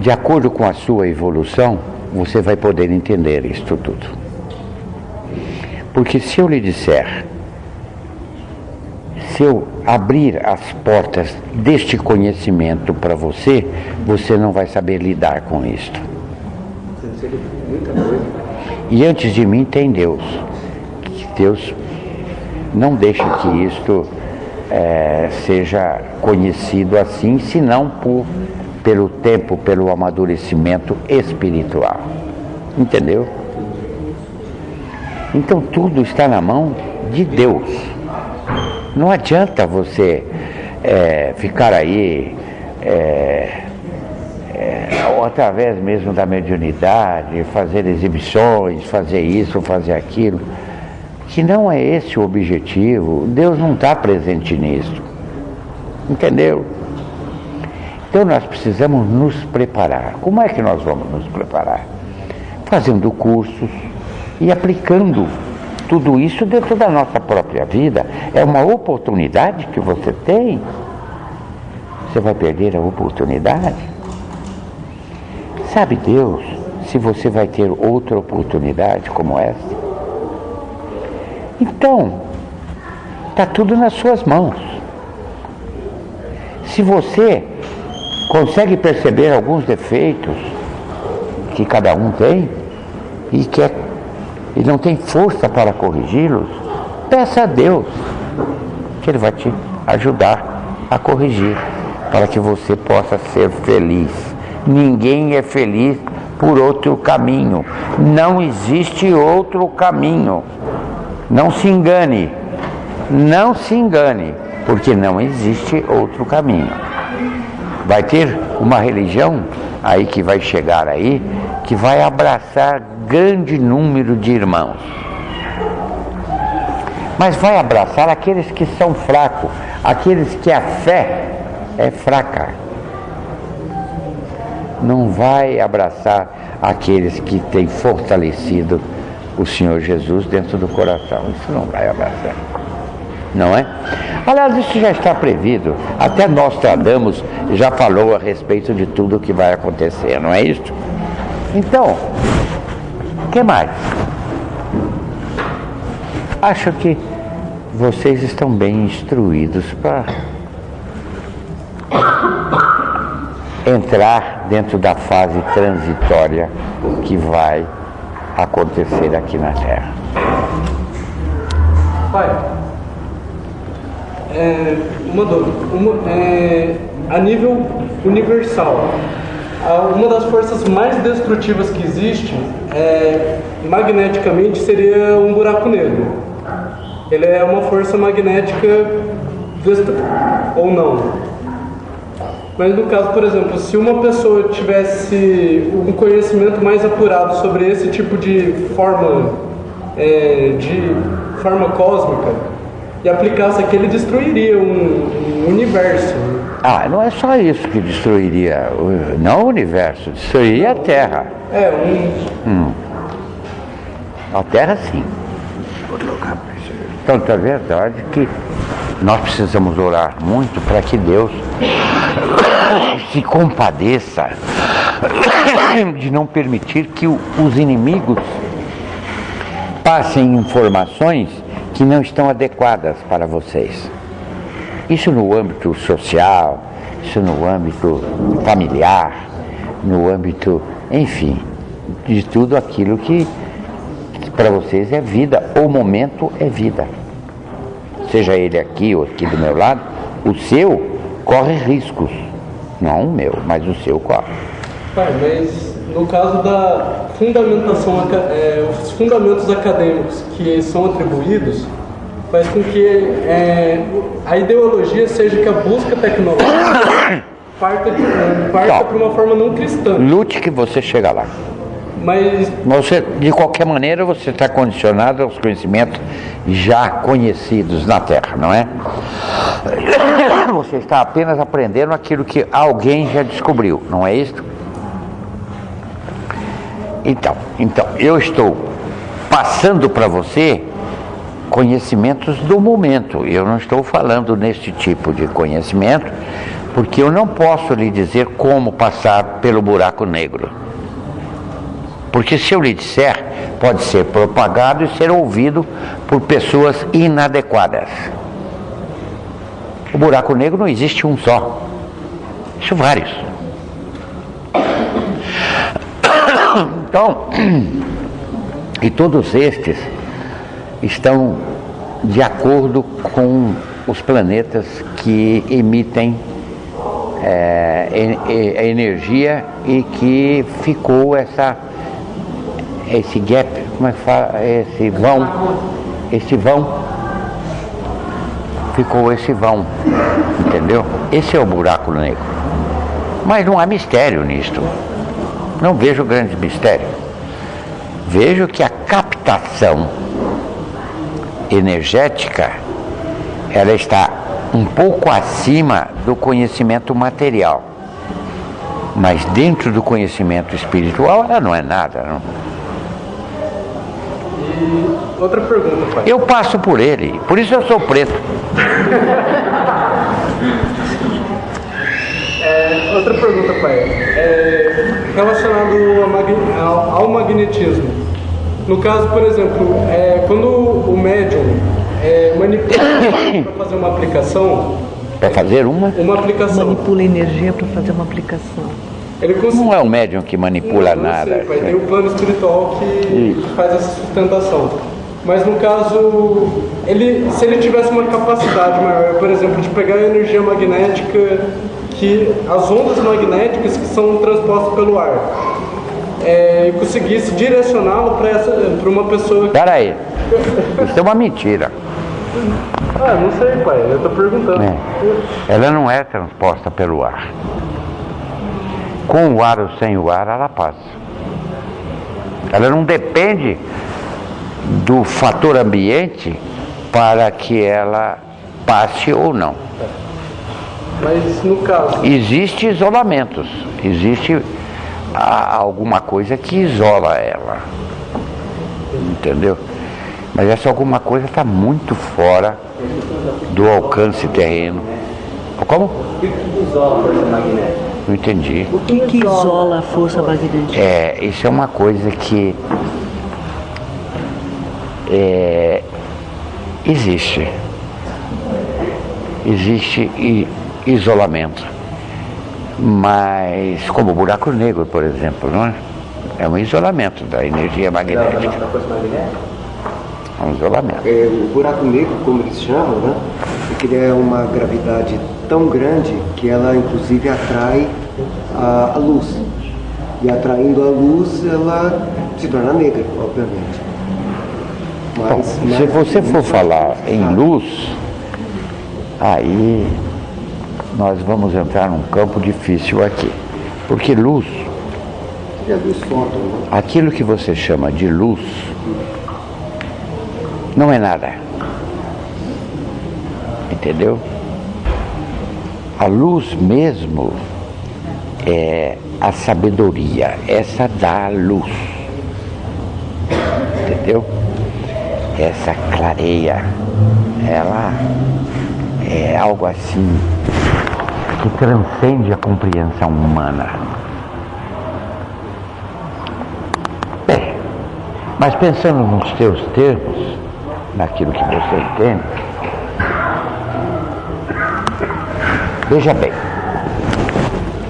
de acordo com a sua evolução, você vai poder entender isto tudo. Porque se eu lhe disser, se eu abrir as portas deste conhecimento para você, você não vai saber lidar com isto. E antes de mim tem Deus. Deus não deixa que isto seja conhecido assim, senão pelo tempo, pelo amadurecimento espiritual. Entendeu? Então tudo está na mão de Deus. Não adianta você ficar aí ou através mesmo da mediunidade, fazer exibições, fazer isso, fazer aquilo, que não é esse o objetivo. Deus não está presente nisso. Entendeu? Então nós precisamos nos preparar. Como é que nós vamos nos preparar? Fazendo cursos e aplicando tudo isso dentro da nossa própria vida. É uma oportunidade que você tem. Você vai perder a oportunidade? Sabe Deus se você vai ter outra oportunidade como essa? Então, está tudo nas suas mãos. Se você consegue perceber alguns defeitos que cada um tem e não tem força para corrigi-los, peça a Deus que Ele vai te ajudar a corrigir, para que você possa ser feliz. Ninguém é feliz por outro caminho. Não existe outro caminho. Não se engane, porque não existe outro caminho. Vai ter uma religião aí que vai chegar aí, que vai abraçar grande número de irmãos. Mas vai abraçar aqueles que são fracos, aqueles que a fé é fraca. Não vai abraçar aqueles que têm fortalecido o Senhor Jesus dentro do coração. Isso não vai abraçar, não é? Aliás, isso já está previsto. Até Nostradamus já falou a respeito de tudo o que vai acontecer, não é isso? Então, o que mais? Acho que vocês estão bem instruídos para entrar dentro da fase transitória que vai acontecer aqui na Terra. Pai, uma dúvida. A nível universal, uma das forças mais destrutivas que existe, magneticamente, seria um buraco negro. Ele é uma força magnética ou não. Mas no caso, por exemplo, se uma pessoa tivesse um conhecimento mais apurado sobre esse tipo de forma cósmica e aplicasse aquilo, destruiria um universo. Não é só isso que destruiria, não o universo, destruiria a Terra. A Terra sim. Então é verdade que nós precisamos orar muito para que Deus se compadeça de não permitir que os inimigos passem informações que não estão adequadas para vocês. Isso no âmbito social, isso no âmbito familiar, no âmbito, enfim, de tudo aquilo que para vocês é vida, o momento é vida. Seja ele aqui ou aqui do meu lado, o seu corre riscos. Não o meu, mas o seu corre. Pai, mas no caso da fundamentação, os fundamentos acadêmicos que são atribuídos, faz com que a ideologia seja que a busca tecnológica parta para uma forma não cristã. Lute que você chega lá. Mas você, de qualquer maneira, você está condicionado aos conhecimentos já conhecidos na Terra, não é? Você está apenas aprendendo aquilo que alguém já descobriu, não é isso? Então, eu estou passando para você conhecimentos do momento. Eu não estou falando neste tipo de conhecimento Porque eu não posso lhe dizer como passar pelo buraco negro. Porque se eu lhe disser, pode ser propagado e ser ouvido por pessoas inadequadas. O buraco negro não existe um só. Existem vários. Então, e todos estes estão de acordo com os planetas que emitem a energia e que ficou esse gap, como é que fala? Esse vão, ficou esse vão, entendeu? Esse é o buraco negro. Mas não há mistério nisto. Não vejo grande mistério. Vejo que a captação energética, ela está um pouco acima do conhecimento material. Mas dentro do conhecimento espiritual, ela não é nada, não. E outra pergunta, pai. Eu passo por ele, por isso eu sou preto. Outra pergunta, pai. Relacionado ao magnetismo. No caso, por exemplo, quando o médium manipula para fazer uma aplicação. Para fazer uma aplicação. Manipula energia para fazer uma aplicação. Não é o médium que manipula nada. Sei, pai, tem o plano espiritual que faz essa sustentação. Mas no caso, se ele tivesse uma capacidade maior, por exemplo, de pegar a energia magnética, as ondas magnéticas que são transpostas pelo ar, e conseguisse direcioná-lo para uma pessoa. Espera aí, isso é uma mentira. Não sei, pai, eu estou perguntando. Ela não é transposta pelo ar. Com o ar ou sem o ar, ela passa. Ela não depende do fator ambiente para que ela passe ou não. Mas no caso... Existe isolamentos. Existe alguma coisa que isola ela. Entendeu? Mas essa alguma coisa está muito fora do alcance terreno. Como? O que isola a força magnética? Não entendi. O que isola a força magnética? Isso é uma coisa que existe isolamento, mas como o buraco negro, por exemplo, não é? É um isolamento da energia magnética. É um isolamento. O buraco negro, como eles chamam, né? Porque ele é uma gravidade tão grande que ela inclusive atrai a luz. E atraindo a luz, ela se torna negra, obviamente. Bom, se você for falar em luz, aí nós vamos entrar num campo difícil aqui. Porque luz, aquilo que você chama de luz, não é nada. Entendeu? A luz mesmo é a sabedoria, essa dá a luz. Entendeu? Essa clareia, ela é algo assim que transcende a compreensão humana. Bem, mas pensando nos teus termos, naquilo que você entende, veja bem,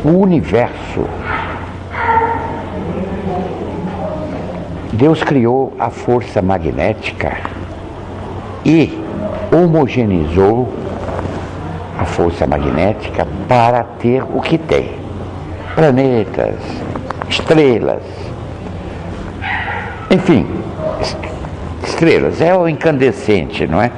o universo, Deus criou a força magnética e homogeneizou a força magnética para ter o que tem. Planetas, estrelas, enfim, estrelas, é o incandescente, não é?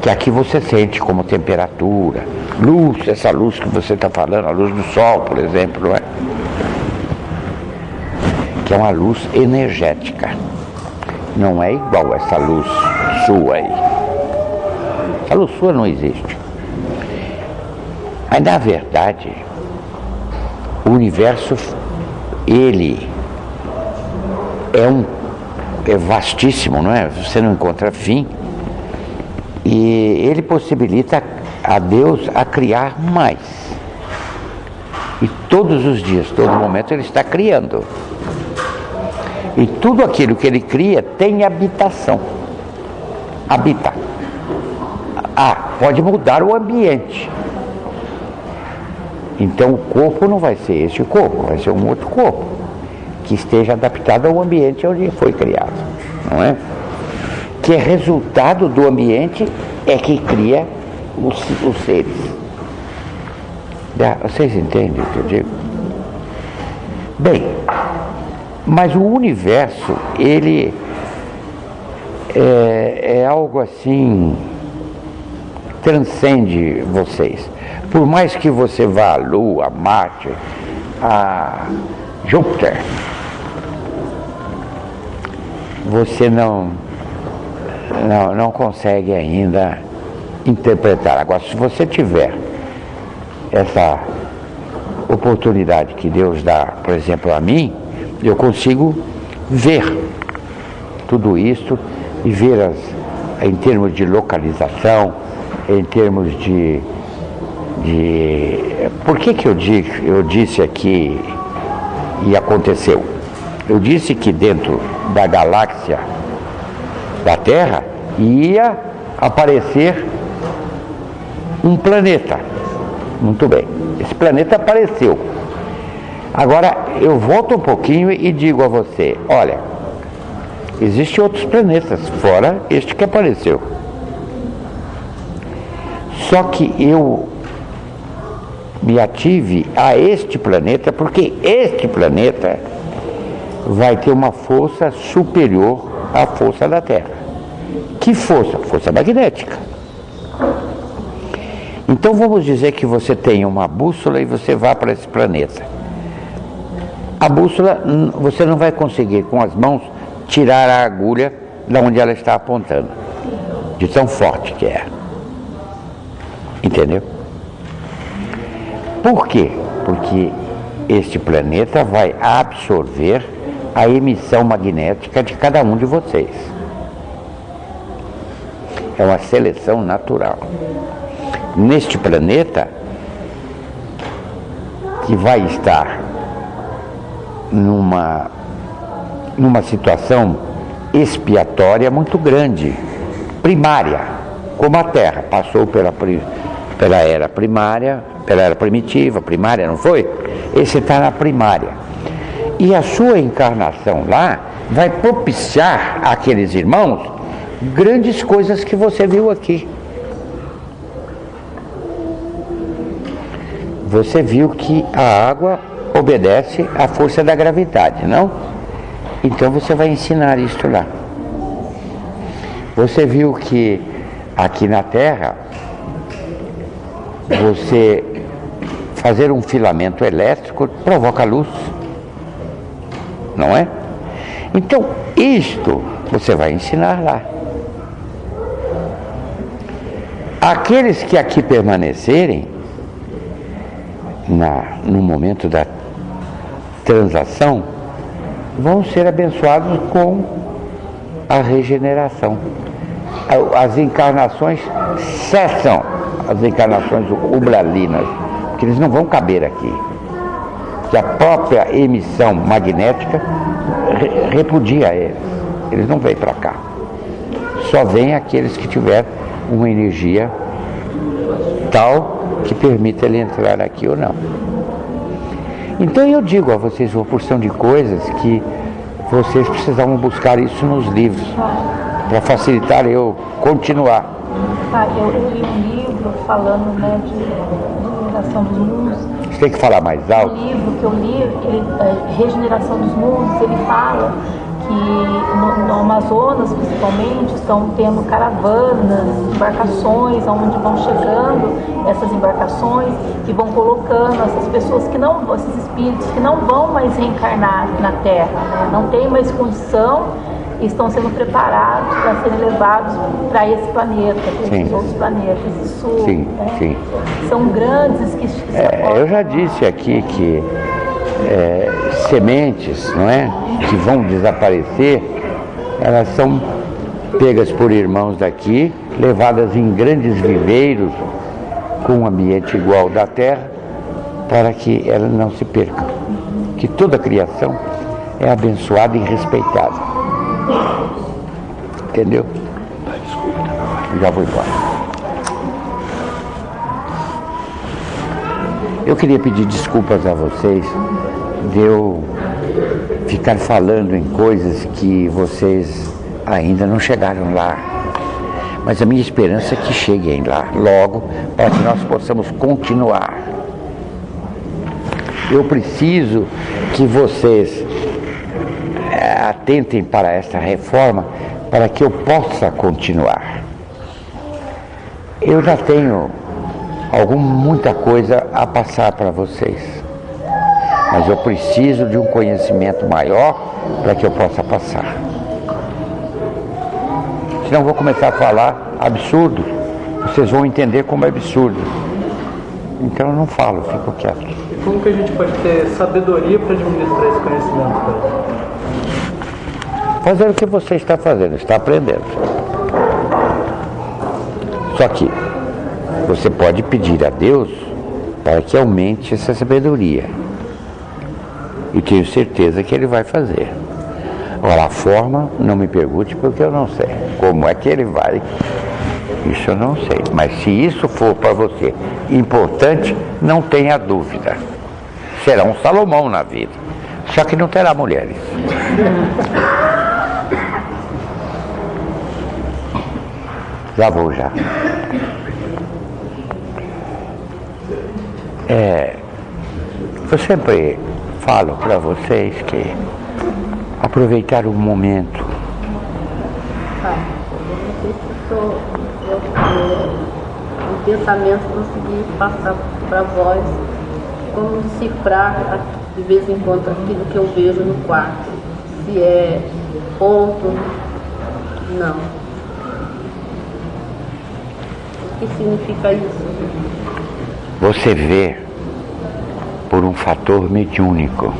Que aqui você sente como temperatura, luz, essa luz que você está falando, a luz do sol, por exemplo, não é? Que é uma luz energética. Não é igual essa luz sua aí. A luz sua não existe. Mas na verdade, o universo, ele é vastíssimo, não é? Você não encontra fim. E ele possibilita a Deus a criar mais. E todos os dias, todo momento, Ele está criando. E tudo aquilo que Ele cria tem habitação. Habita. Pode mudar o ambiente. Então o corpo não vai ser este corpo, vai ser um outro corpo, que esteja adaptado ao ambiente onde foi criado, não é? Que é resultado do ambiente é que cria os seres. Vocês entendem o que eu digo? Bem, mas o universo, ele é algo assim, transcende vocês. Por mais que você vá à Lua, a Marte, a Júpiter, você não consegue ainda interpretar. Agora, se você tiver essa oportunidade que Deus dá, por exemplo, a mim, eu consigo ver tudo isso e ver em termos de localização, em termos de por que eu disse aqui e aconteceu? Eu disse que dentro da galáxia da Terra ia aparecer um planeta. Muito bem, esse planeta apareceu. Agora eu volto um pouquinho e digo a você, olha, existem outros planetas fora este que apareceu. Só que eu me ative a este planeta, porque este planeta vai ter uma força superior à força da Terra. Que força? Força magnética. Então vamos dizer que você tem uma bússola e você vai para esse planeta. A bússola, você não vai conseguir com as mãos tirar a agulha de onde ela está apontando, de tão forte que é. Entendeu? Por quê? Porque este planeta vai absorver a emissão magnética de cada um de vocês. É uma seleção natural. Neste planeta, que vai estar numa situação expiatória muito grande, primária, como a Terra passou pela era primária, pela era primitiva, primária, não foi? Esse está na primária. E a sua encarnação lá vai propiciar àqueles irmãos grandes coisas que você viu aqui. Você viu que a água obedece à força da gravidade, não? Então você vai ensinar isso lá. Você viu que aqui na Terra, você fazer um filamento elétrico provoca luz, não é? Então, isto você vai ensinar lá. Aqueles que aqui permanecerem, no momento da transação, vão ser abençoados com a regeneração. As encarnações cessam, as encarnações umbralinas, porque eles não vão caber aqui. Que a própria emissão magnética repudia eles. Eles não vêm para cá. Só vêm aqueles que tiverem uma energia tal que permita ele entrar aqui ou não. Então eu digo a vocês uma porção de coisas que vocês precisavam buscar isso nos livros, para facilitar eu continuar. Eu li um livro falando, né, de regeneração dos mundos. Você tem que falar mais alto. O livro que eu li, Regeneração dos Mundos, ele fala que no Amazonas, principalmente, estão tendo caravanas, embarcações, onde vão chegando essas embarcações e vão colocando essas pessoas que não, esses espíritos que não vão mais reencarnar na Terra, né? Não tem mais condição e estão sendo preparados para serem levados para esse planeta, para esses outros planetas. Isso, sim, né? Sim. São grandes que eu já disse aqui que sementes, não é, que vão desaparecer, elas são pegas por irmãos daqui, levadas em grandes viveiros com um ambiente igual ao da Terra, para que ela não se perca. Que toda a criação é abençoada e respeitada. Entendeu? Já vou embora. Eu queria pedir desculpas a vocês de eu ficar falando em coisas que vocês ainda não chegaram lá. Mas a minha esperança é que cheguem lá logo, para que nós possamos continuar. Eu preciso que vocês atentem para essa reforma, para que eu possa continuar. Eu já tenho muita coisa a passar para vocês, mas eu preciso de um conhecimento maior para que eu possa passar. Senão eu vou começar a falar absurdo, vocês vão entender como é absurdo. Então eu não falo, fico quieto. E como que a gente pode ter sabedoria para administrar esse conhecimento, pai? Fazer o que você está fazendo, está aprendendo. Só que você pode pedir a Deus para que aumente essa sabedoria. E tenho certeza que Ele vai fazer. Agora, a forma, não me pergunte porque eu não sei. Como é que Ele vai? Isso eu não sei. Mas se isso for para você importante, não tenha dúvida. Será um Salomão na vida. Só que não terá mulheres. Já vou já. Eu sempre falo para vocês que aproveitar o momento. Um pensamento conseguir passar para vós, como decifrar de vez em quando aquilo que eu vejo no quarto. Se é ponto, não. O que significa isso? Você vê por um fator mediúnico.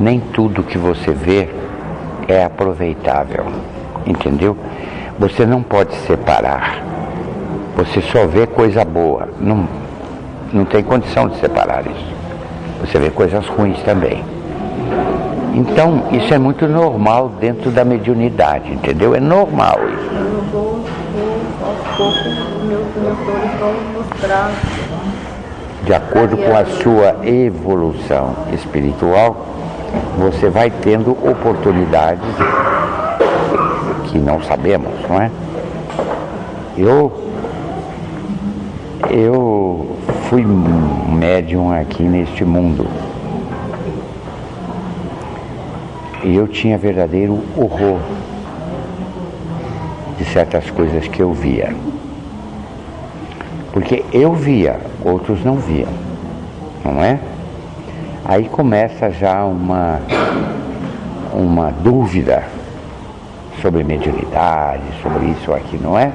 Nem tudo que você vê é aproveitável, entendeu? Você não pode separar. Você só vê coisa boa. Não tem condição de separar isso. Você vê coisas ruins também. Então, isso é muito normal dentro da mediunidade, entendeu? É normal isso. Eu vou aos poucos, meus mentores vão mostrar. De acordo com a sua evolução espiritual, você vai tendo oportunidades que não sabemos, não é? Eu fui médium aqui neste mundo e eu tinha verdadeiro horror de certas coisas que eu via, porque eu via, outros não viam, não é? Aí começa já uma dúvida sobre mediunidade, sobre isso ou aquilo, não é?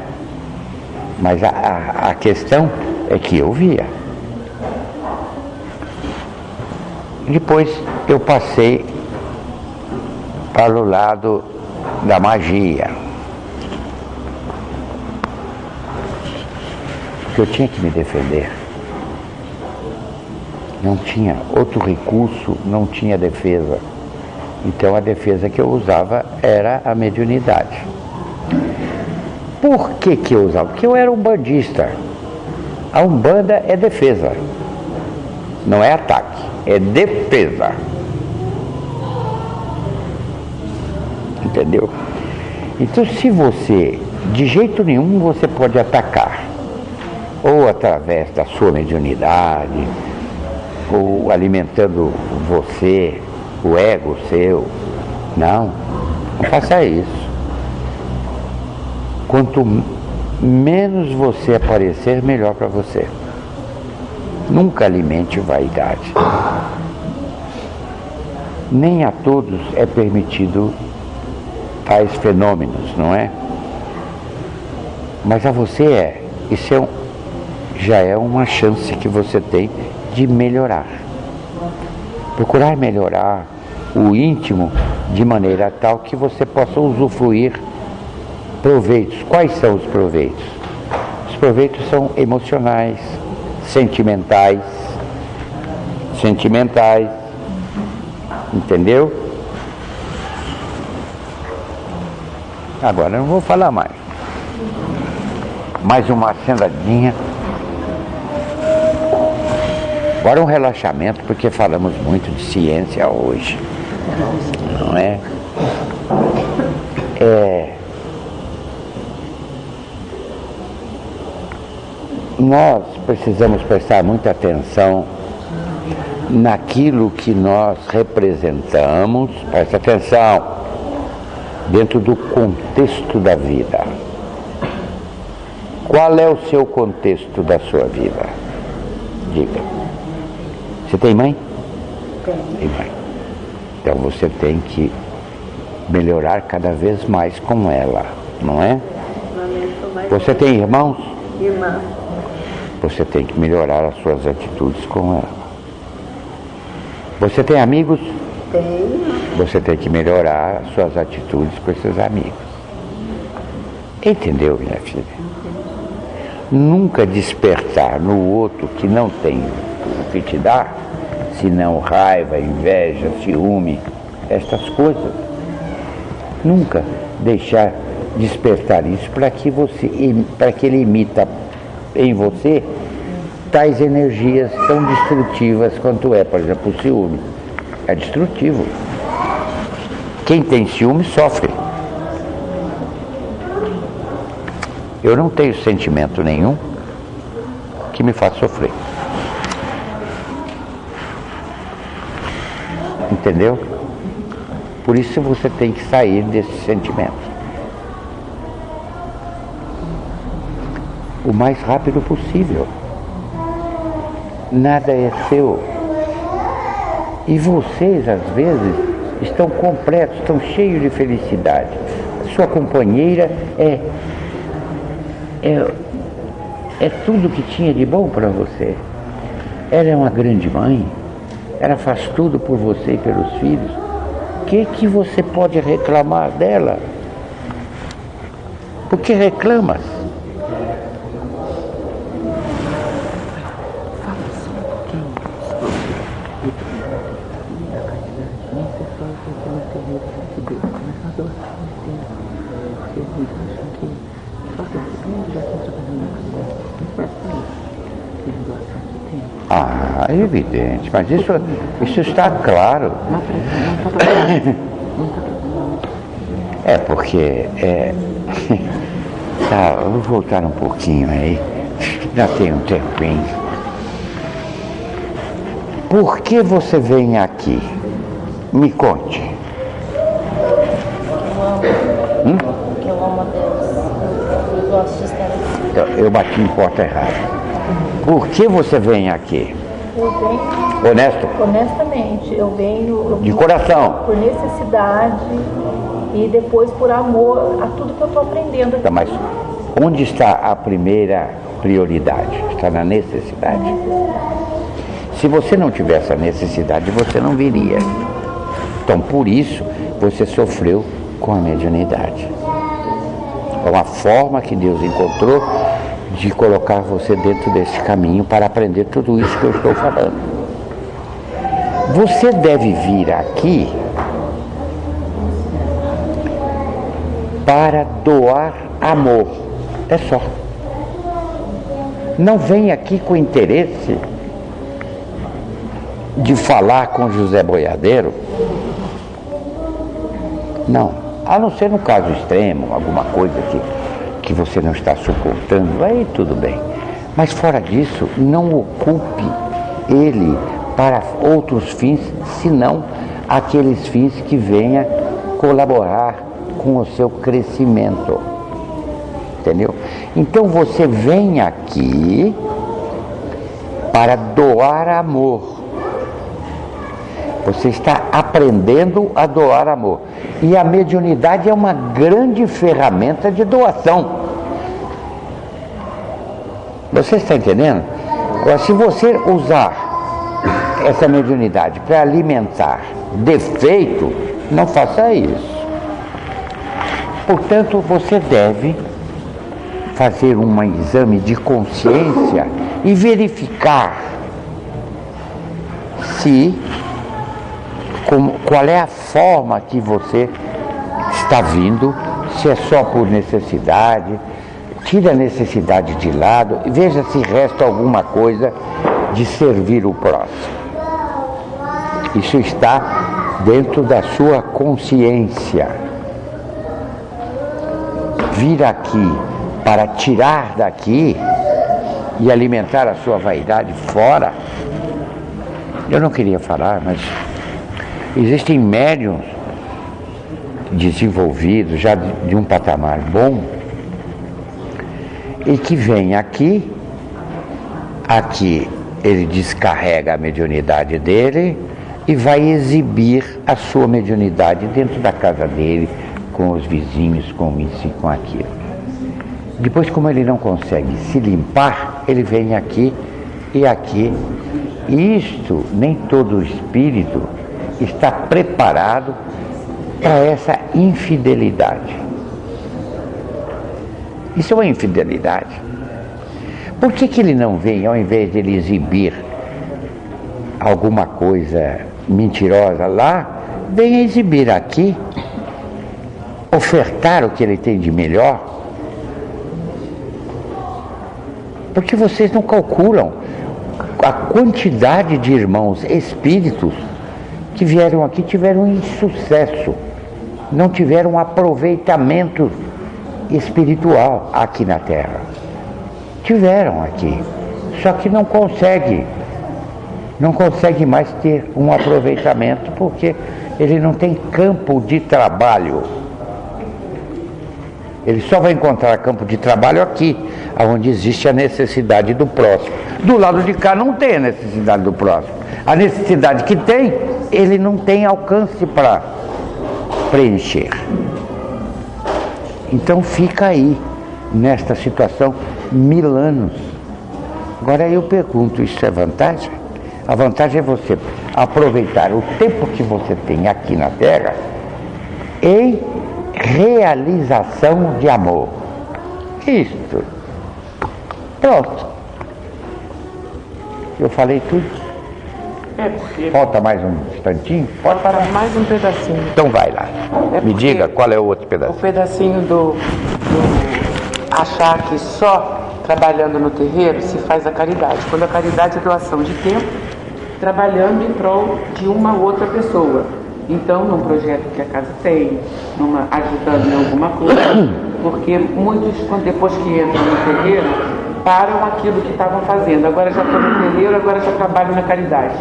Mas a questão é que eu via. Depois eu passei para o lado da magia, porque eu tinha que me defender. Não tinha outro recurso, não tinha defesa. Então a defesa que eu usava era a mediunidade. Por que eu usava? Porque eu era umbandista. A Umbanda é defesa. Não é ataque, é defesa. Entendeu? Então se você, de jeito nenhum você pode atacar, ou através da sua mediunidade, ou alimentando você, o ego seu. Não faça isso. Quanto menos você aparecer, melhor para você. Nunca alimente vaidade. Nem a todos é permitido tais fenômenos, não é? Mas a você é. Isso já é uma chance que você tem de melhorar. Procurar melhorar o íntimo de maneira tal que você possa usufruir proveitos. Quais são os proveitos? Os Os proveitos são emocionais, sentimentais, entendeu? Agora eu não vou falar mais. Mais uma acendadinha. Agora um relaxamento, porque falamos muito de ciência hoje, não é? Nós precisamos prestar muita atenção naquilo que nós representamos, presta atenção, dentro do contexto da vida. Qual é o seu contexto da sua vida? Diga. Você tem mãe? Tem mãe. Então você tem que melhorar cada vez mais com ela, não é? Você tem irmãos? Irmã. Você tem que melhorar as suas atitudes com ela. Você tem amigos? Tenho. Você tem que melhorar as suas atitudes com esses amigos. Entendeu, minha filha? Nunca despertar no outro que não tem o que te dá, senão raiva, inveja, ciúme, estas coisas. Nunca deixar despertar isso para que ele imita em você tais energias tão destrutivas quanto é, por exemplo, o ciúme. É destrutivo. Quem tem ciúme sofre. Eu não tenho sentimento nenhum que me faça sofrer. Entendeu? Por isso você tem que sair desse sentimento o mais rápido possível. Nada é seu. E vocês, às vezes, estão completos, estão cheios de felicidade. Sua companheira é tudo que tinha de bom para você. Ela é uma grande mãe. Ela faz tudo por você e pelos filhos. O que você pode reclamar dela? Por que reclamas? Ah, é evidente, mas isso está claro. É porque tá, eu vou voltar um pouquinho aí. Já tem um tempinho. Por que você vem aqui? Me conte. Eu amo a Deus. Eu gosto de estar aqui. Eu bati em porta errada. Por que você vem aqui? Eu venho... Honesto? Honestamente, eu venho... De coração? Por necessidade e depois por amor a tudo que eu estou aprendendo aqui. Tá, mas onde está a primeira prioridade? Está na necessidade. Se você não tivesse a necessidade, você não viria. Então, por isso, você sofreu com a mediunidade. É uma forma que Deus encontrou de colocar você dentro desse caminho para aprender tudo isso que eu estou falando. Você deve vir aqui para doar amor. É só. Não vem aqui com interesse de falar com José Boiadeiro. Não. A não ser no caso extremo, alguma coisa que você não está suportando, aí tudo bem. Mas fora disso, não ocupe ele para outros fins, senão aqueles fins que venham colaborar com o seu crescimento. Entendeu? Então você vem aqui para doar amor. Você está aprendendo a doar amor. E a mediunidade é uma grande ferramenta de doação. Você está entendendo? Agora, se você usar essa mediunidade para alimentar defeito, não faça isso. Portanto, você deve fazer um exame de consciência e verificar qual é a forma que você está vindo, se é só por necessidade. Tira a necessidade de lado e veja se resta alguma coisa de servir o próximo. Isso está dentro da sua consciência. Vir aqui para tirar daqui e alimentar a sua vaidade fora. Eu não queria falar, mas existem médiuns desenvolvidos, já de um patamar bom, e que vem aqui ele descarrega a mediunidade dele e vai exibir a sua mediunidade dentro da casa dele, com os vizinhos, com isso e com aquilo. Depois, como ele não consegue se limpar, ele vem aqui e aqui. Isto, nem todo espírito está preparado para essa infidelidade. Isso é uma infidelidade. Por que ele não vem, ao invés de ele exibir alguma coisa mentirosa lá, vem exibir aqui, ofertar o que ele tem de melhor? Porque vocês não calculam a quantidade de irmãos espíritos que vieram aqui, tiveram insucesso, não tiveram aproveitamento espiritual aqui na Terra. Tiveram aqui, só que não consegue mais ter um aproveitamento porque ele não tem campo de trabalho. Ele só vai encontrar campo de trabalho aqui, onde existe a necessidade do próximo. Do lado de cá não tem a necessidade do próximo. A necessidade que tem, ele não tem alcance para preencher. Então fica aí, nesta situação, 1000 anos. Agora eu pergunto, isso é vantagem? A vantagem é você aproveitar o tempo que você tem aqui na Terra em realização de amor. Isto. Pronto. Eu falei tudo. Falta mais um instantinho? Pode parar. Mais um pedacinho. Então vai lá. Me diga qual é o outro pedacinho. O pedacinho do achar que só trabalhando no terreiro se faz a caridade. Quando a caridade é doação de tempo, trabalhando em prol de uma outra pessoa. Então, num projeto que a casa tem, ajudando em alguma coisa, porque muitos, depois que entram no terreiro, param aquilo que estavam fazendo. Agora já estou no terreiro, agora já trabalho na caridade.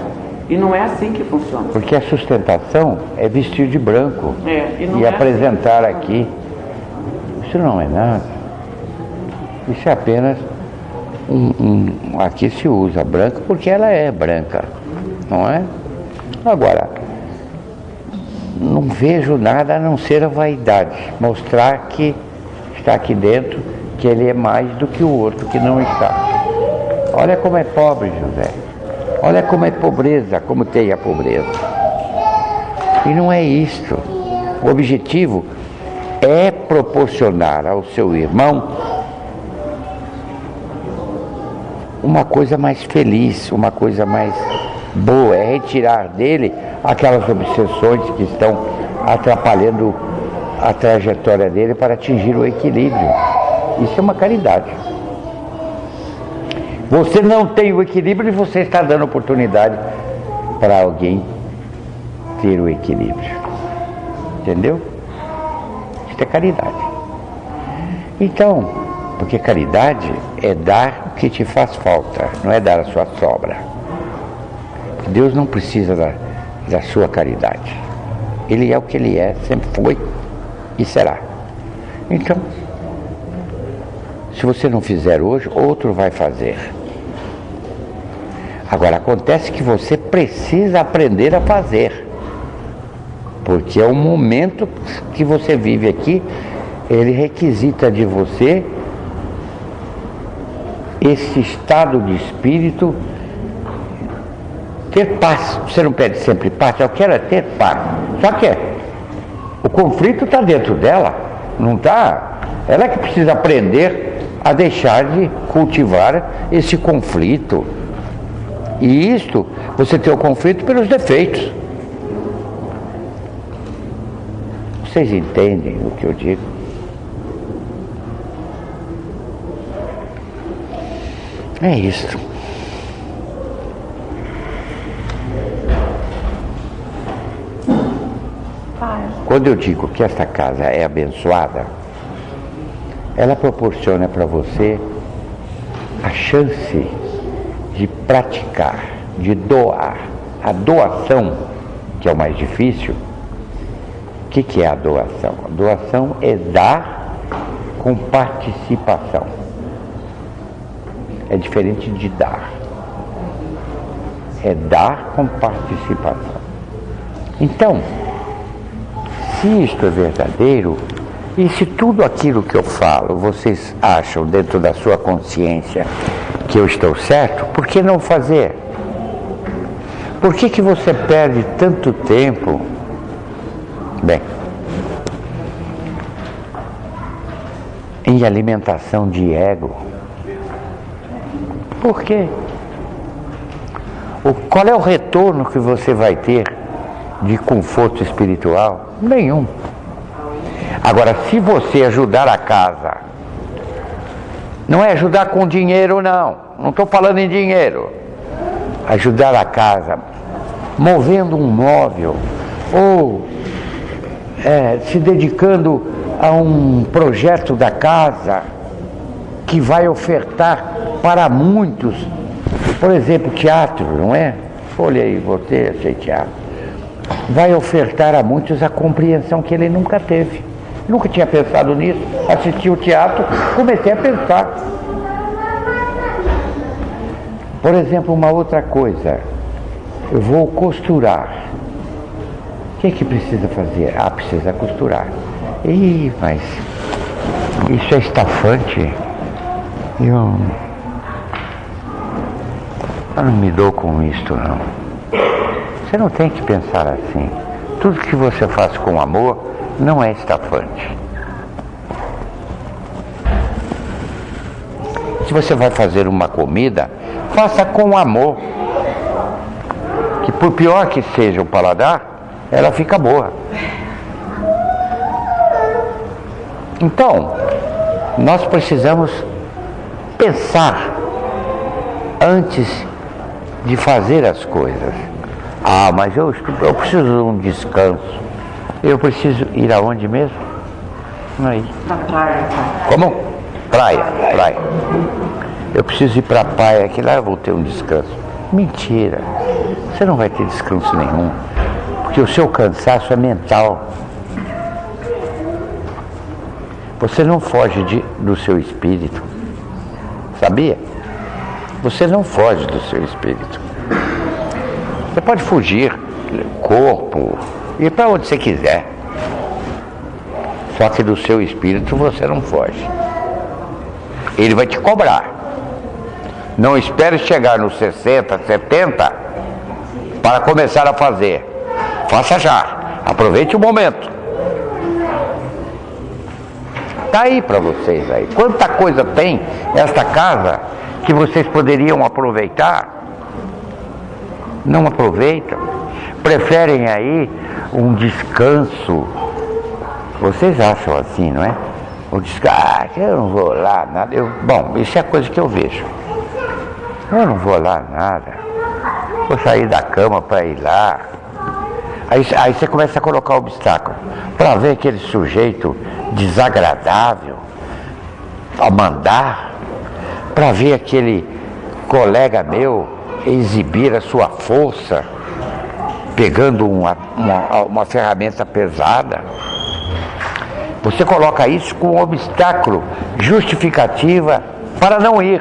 E não é assim que funciona. Porque a sustentação é vestir de branco e apresentar assim aqui. Isso não é nada. Isso é apenas aqui se usa branco porque ela é branca, não é? Agora, não vejo nada a não ser a vaidade, mostrar que está aqui dentro, que ele é mais do que o outro que não está. Olha como é pobre, José. Olha como é pobreza, como tem a pobreza. E não é isto. O objetivo é proporcionar ao seu irmão uma coisa mais feliz, uma coisa mais boa, é retirar dele aquelas obsessões que estão atrapalhando a trajetória dele para atingir o equilíbrio. Isso é uma caridade. Você não tem o equilíbrio e você está dando oportunidade para alguém ter o equilíbrio. Entendeu? Isso é caridade. Então, porque caridade é dar o que te faz falta, não é dar a sua sobra. Deus não precisa da sua caridade. Ele é o que ele é, sempre foi e será. Então, se você não fizer hoje, outro vai fazer. Agora, acontece que você precisa aprender a fazer. Porque é o momento que você vive aqui, ele requisita de você esse estado de espírito, ter paz. Você não pede sempre paz, eu quero é ter paz. Só que o conflito está dentro dela, não está? Ela é que precisa aprender a deixar de cultivar esse conflito. E isto, você tem o conflito pelos defeitos. Vocês entendem o que eu digo? É isso. Quando eu digo que esta casa é abençoada, ela proporciona para você a chance de praticar, de doar. A doação, que é o mais difícil. O que é a doação? A doação é dar com participação. É diferente de dar. É dar com participação. Então, se isto é verdadeiro, e se tudo aquilo que eu falo vocês acham dentro da sua consciência que eu estou certo, por que não fazer? Por que você perde tanto tempo? Bem, em alimentação de ego. Por quê? Qual é o retorno que você vai ter de conforto espiritual? Nenhum. Agora, se você ajudar a casa, não é ajudar com dinheiro, não estou falando em dinheiro, ajudar a casa, movendo um móvel, ou se dedicando a um projeto da casa que vai ofertar para muitos, por exemplo, teatro, não é? Olha aí, você achei teatro. Vai ofertar a muitos a compreensão que ele nunca teve. Nunca tinha pensado nisso. Assisti o teatro, comecei a pensar. Por exemplo, uma outra coisa. Eu vou costurar. O que precisa fazer? Precisa costurar. Mas isso é estafante. Eu não me dou com isto, não. Você não tem que pensar assim. Tudo que você faz com amor não é estafante. Se você vai fazer uma comida, faça com amor. Que por pior que seja o paladar, ela fica boa. Então, nós precisamos pensar antes de fazer as coisas. Mas eu preciso de um descanso. Eu preciso ir aonde mesmo? Aí. Na praia. Como? Praia. Eu preciso ir para a praia, que lá eu vou ter um descanso. Mentira. Você não vai ter descanso nenhum. Porque o seu cansaço é mental. Você não foge do seu espírito. Sabia? Você não foge do seu espírito. Você pode fugir, corpo, ir para onde você quiser. Só que do seu espírito você não foge. Ele vai te cobrar. Não espere chegar nos 60, 70 para começar a fazer. Faça já. Aproveite o momento. Está aí para vocês aí. Quanta coisa tem esta casa que vocês poderiam aproveitar. Não aproveitam. Preferem aí um descanso. Vocês acham assim, não é? O descanso, eu não vou lá, nada. Bom, isso é coisa que eu vejo. Eu não vou lá nada. Vou sair da cama para ir lá. Aí você começa a colocar obstáculo. Para ver aquele sujeito desagradável a mandar. Para ver aquele colega meu exibir a sua força, pegando uma ferramenta pesada. Você coloca isso com um obstáculo, justificativa para não ir.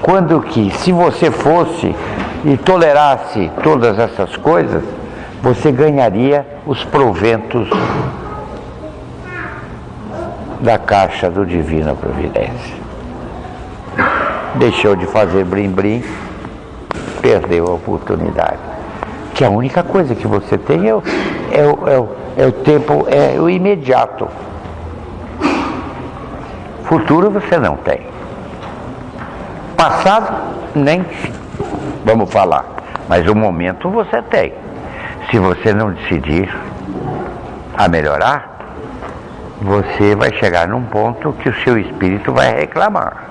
Quando que, se você fosse e tolerasse todas essas coisas, você ganharia os proventos da caixa do Divina Providência. Deixou de fazer blim-blim, perdeu a oportunidade. Que a única coisa que você tem é o tempo, é o imediato. Futuro você não tem. Passado, nem vamos falar. Mas o momento você tem. Se você não decidir a melhorar, você vai chegar num ponto que o seu espírito vai reclamar.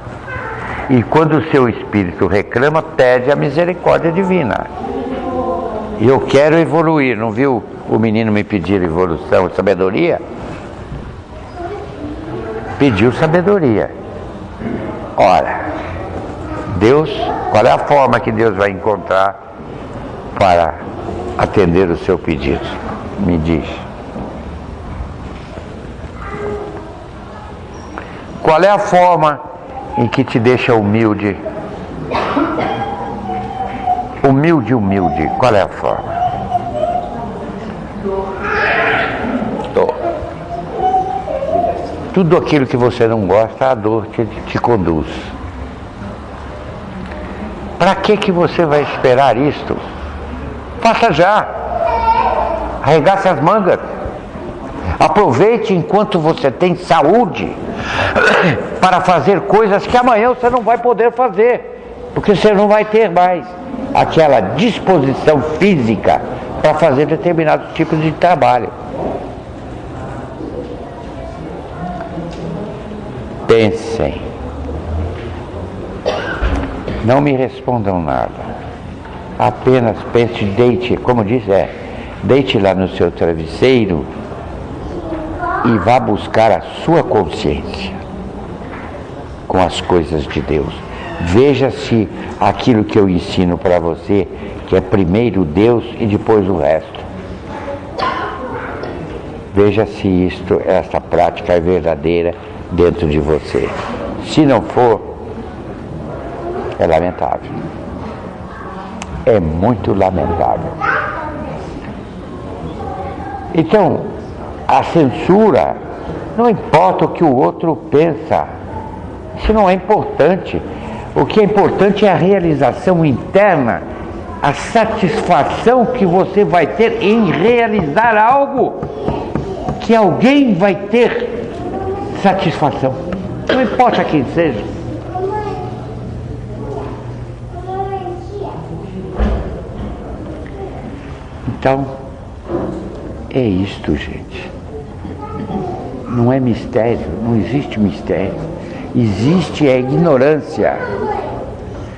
E quando o seu espírito reclama, pede a misericórdia divina. E eu quero evoluir, não viu o menino me pedir evolução, sabedoria? Pediu sabedoria. Ora, Deus, qual é a forma que Deus vai encontrar para atender o seu pedido? Me diz. Qual é a forma em que te deixa humilde? Humilde. Qual é a forma? Dor. Tudo aquilo que você não gosta, a dor te conduz. Para que você vai esperar isto? Faça já. Arregace as mangas. Aproveite enquanto você tem saúde para fazer coisas que amanhã você não vai poder fazer, porque você não vai ter mais aquela disposição física para fazer determinados tipos de trabalho. Pensem. Não me respondam nada. Apenas pense, deite, como diz, deite lá no seu travesseiro e vá buscar a sua consciência com as coisas de Deus. Veja se aquilo que eu ensino para você, que é primeiro Deus e depois o resto. Veja se esta prática é verdadeira dentro de você. Se não for, é lamentável. É muito lamentável. Então, a censura, não importa o que o outro pensa, isso não é importante. O que é importante é a realização interna, a satisfação que você vai ter em realizar algo que alguém vai ter satisfação. Não importa quem seja. Então, é isto, gente. Não é mistério, não existe mistério. Existe a ignorância.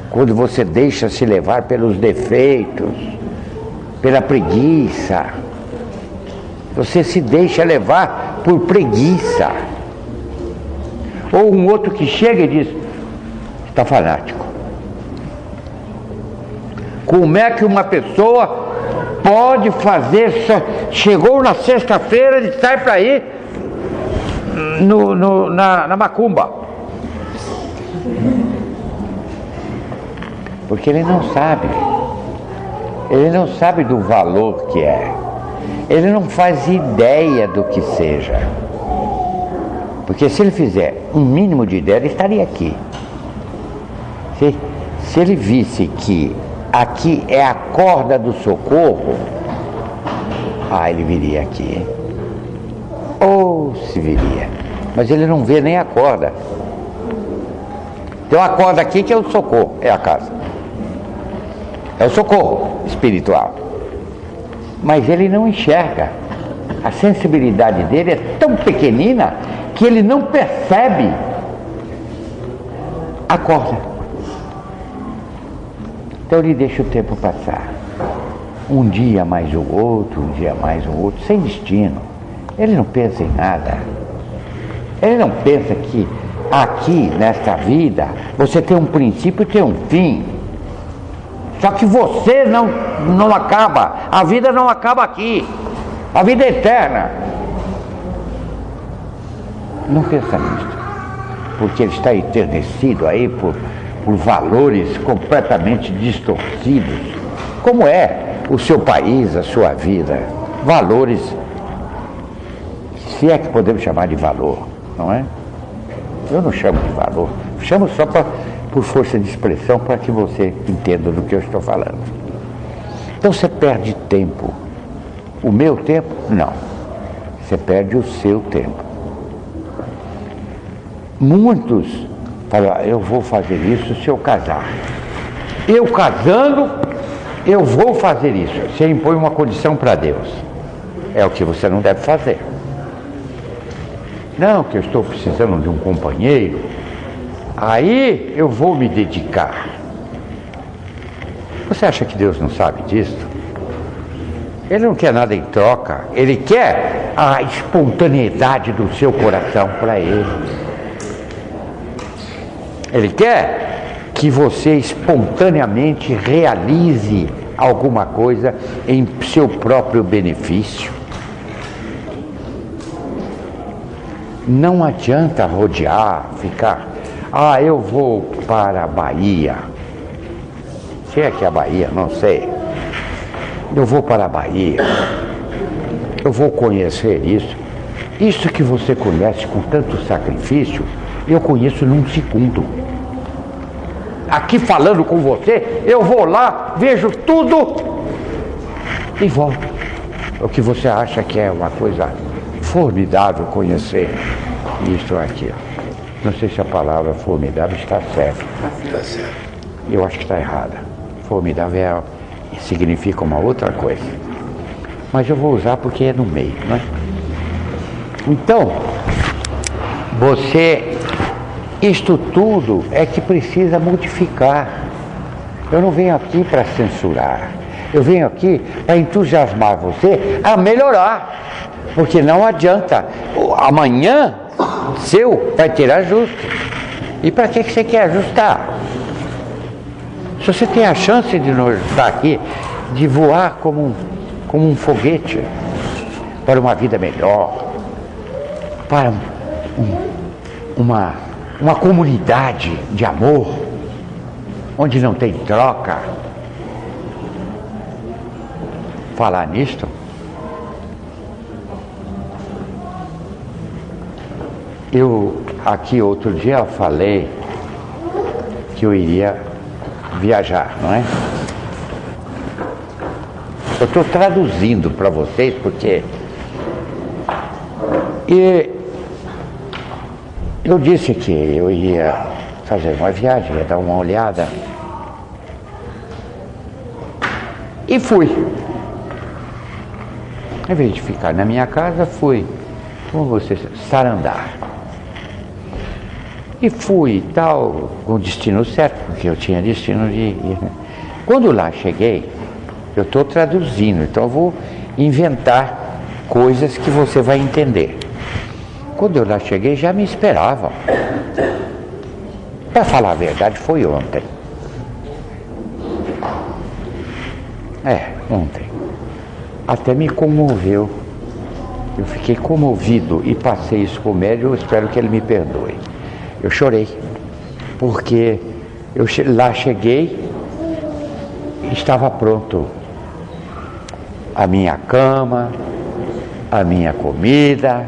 Quando você deixa se levar pelos defeitos, pela preguiça. Você se deixa levar por preguiça. Ou um outro que chega e diz, está fanático. Como é que uma pessoa pode fazer, chegou na sexta-feira e sai para ir na macumba? Porque ele não sabe do valor que é, ele não faz ideia do que seja, porque se ele fizer um mínimo de ideia, ele estaria aqui. Se ele visse que aqui é a corda do socorro, ele viria aqui, ou se viria, mas ele não vê nem a corda. Tem uma corda aqui que é o socorro, é a casa. É o socorro espiritual. Mas ele não enxerga. A sensibilidade dele é tão pequenina que ele não percebe a corda. Então ele deixa o tempo passar. Um dia mais o outro, um dia mais o outro, sem destino. Ele não pensa em nada. Ele não pensa que aqui, nesta vida, você tem um princípio e tem um fim. Só que você não acaba. A vida não acaba aqui. A vida é eterna. Não pensa nisso. Porque ele está enternecido aí por valores completamente distorcidos. Como é o seu país, a sua vida? Valores, se é que podemos chamar de valor, não é? Eu não chamo de valor. Chamo só por força de expressão, para que você entenda do que eu estou falando. Então você perde tempo. O meu tempo? Não. Você perde o seu tempo. muitos falam, eu vou fazer isso se eu casar. Eu casando, eu vou fazer isso. Você impõe uma condição para Deus. É o que você não deve fazer. Não, que eu estou precisando de um companheiro, aí eu vou me dedicar. Você acha que Deus não sabe disso? Ele não quer nada em troca. Ele quer a espontaneidade do seu coração para Ele. Ele quer que você espontaneamente realize alguma coisa em seu próprio benefício. Não adianta rodear, ficar, eu vou para a Bahia. Se é que é a Bahia, não sei. Eu vou para a Bahia. Eu vou conhecer isso. Isso que você conhece com tanto sacrifício, eu conheço num segundo. Aqui falando com você, eu vou lá, vejo tudo e volto. O que você acha que é uma coisa formidável conhecer isso aqui. Não sei se a palavra formidável está certa. Está certo. Eu acho que está errada. Formidável significa uma outra coisa. Mas eu vou usar porque é no meio, não é? Então, isto tudo é que precisa modificar. Eu não venho aqui para censurar. Eu venho aqui para entusiasmar você a melhorar. Porque não adianta. Amanhã, seu vai ter ajuste. E para que você quer ajustar? Se você tem a chance de não estar aqui, de voar como um foguete para uma vida melhor, para uma comunidade de amor, onde não tem troca. Falar nisto, eu aqui outro dia falei que eu iria viajar, não é? Eu estou traduzindo para vocês porque eu disse que eu ia fazer uma viagem, ia dar uma olhada e fui. Em vez de ficar na minha casa, fui, como vocês, Sarandá. E fui tal, com o destino certo, porque eu tinha destino de ir. Quando lá cheguei, eu estou traduzindo, então eu vou inventar coisas que você vai entender. Quando eu lá cheguei, já me esperavam. Para falar a verdade, foi ontem. Ontem. Até me comoveu. Eu fiquei comovido e passei isso para o médium, eu espero que ele me perdoe. Eu chorei, porque eu lá cheguei, estava pronto a minha cama, a minha comida,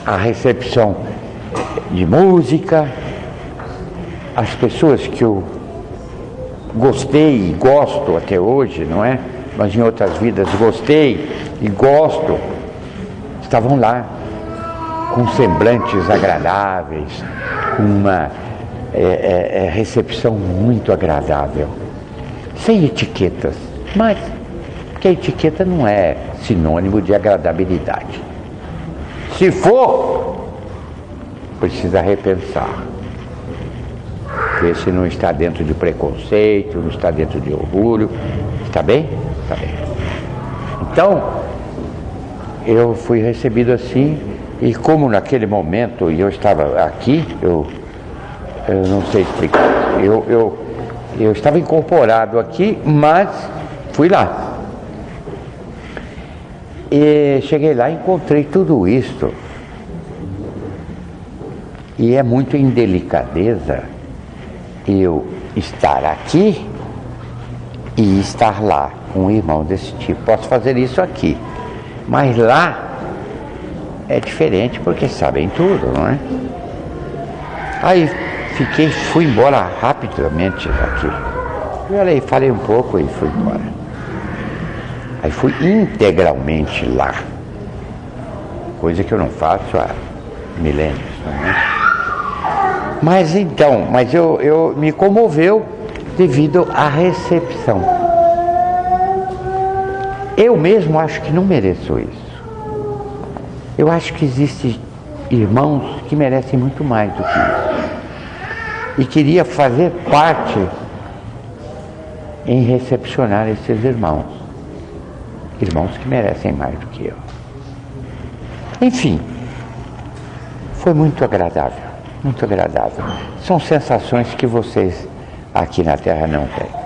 a recepção de música, as pessoas que eu gostei e gosto até hoje, não é? Mas em outras vidas gostei e gosto, estavam lá, com semblantes agradáveis, com uma recepção muito agradável, sem etiquetas, mas que a etiqueta não é sinônimo de agradabilidade. Se for, precisa repensar. Porque se não está dentro de preconceito, não está dentro de orgulho, está bem? Está bem. Então, eu fui recebido assim, e como naquele momento eu estava aqui, eu não sei explicar, eu estava incorporado aqui, mas fui lá. E cheguei lá e encontrei tudo isto. E é muito indelicadeza eu estar aqui e estar lá, um irmão desse tipo. Posso fazer isso aqui, mas lá é diferente porque sabem tudo, não é? Aí fui embora rapidamente daqui. Eu falei um pouco e fui embora. Aí fui integralmente lá, coisa que eu não faço há milênios, não é? Mas então, eu me comoveu devido à recepção. Eu mesmo acho que não mereço isso. Eu acho que existem irmãos que merecem muito mais do que isso. E queria fazer parte em recepcionar esses irmãos. Irmãos que merecem mais do que eu. Enfim, foi muito agradável, muito agradável. São sensações que vocês aqui na Terra não têm.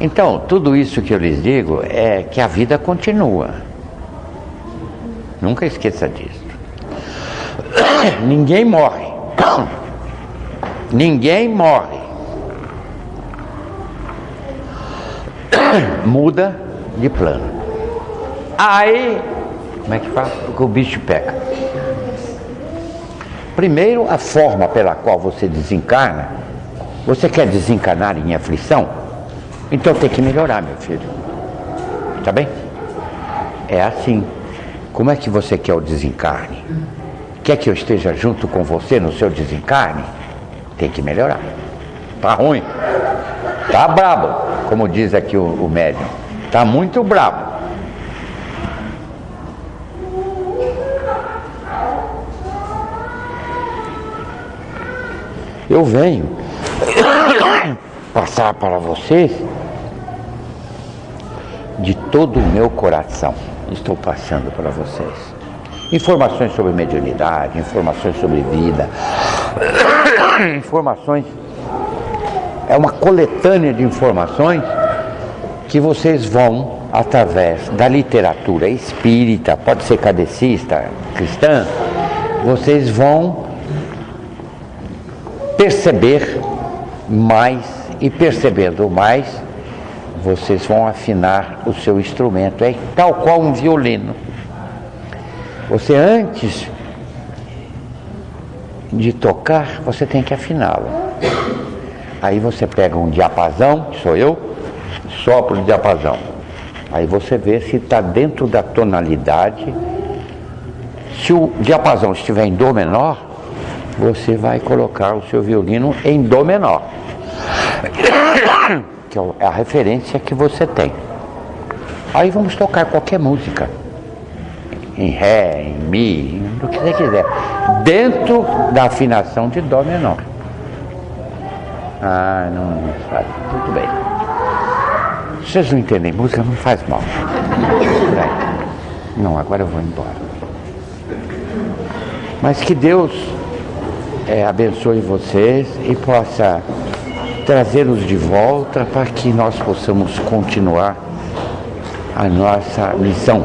Então, tudo isso que eu lhes digo é que a vida continua. Nunca esqueça disso. Ninguém morre. Ninguém morre. Muda de plano. Aí, como é que faz? Porque o bicho pega. Primeiro, a forma pela qual você desencarna. Você quer desencarnar em aflição? Então tem que melhorar, meu filho. Tá bem? É assim. Como é que você quer o desencarne? Quer que eu esteja junto com você no seu desencarne? Tem que melhorar. Tá ruim. Tá brabo, como diz aqui o médium. Tá muito brabo. Eu venho passar para vocês de todo o meu coração. Estou passando para vocês informações sobre mediunidade, informações sobre vida, informações, é uma coletânea de informações que vocês vão, através da literatura espírita, pode ser kardecista, cristã, vocês vão perceber mais, e percebendo mais, vocês vão afinar o seu instrumento. É tal qual um violino. Você, antes de tocar, você tem que afiná-lo. Aí você pega um diapasão, que sou eu, sopra o diapasão. Aí você vê se está dentro da tonalidade. Se o diapasão estiver em dó menor, você vai colocar o seu violino em dó menor, que é a referência que você tem. Aí vamos tocar qualquer música, em ré, em mi, do que você quiser, dentro da afinação de dó menor. Ah, não faz, tudo bem. Se vocês não entendem música, não faz mal. Não, agora eu vou embora. Mas que Deus abençoe vocês e possa trazê-los de volta para que nós possamos continuar a nossa missão.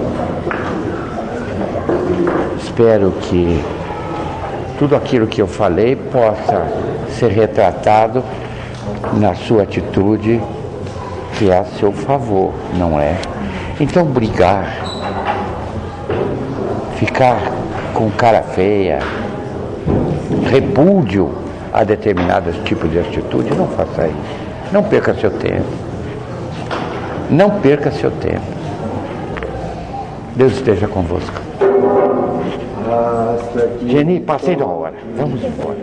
Espero que tudo aquilo que eu falei possa ser retratado na sua atitude, que é a seu favor, não é? Então, brigar, ficar com cara feia, repúdio a determinados tipos de atitude, não faça isso. Não perca seu tempo. Não perca seu tempo. Deus esteja convosco. Geni, passei da hora. Vamos embora.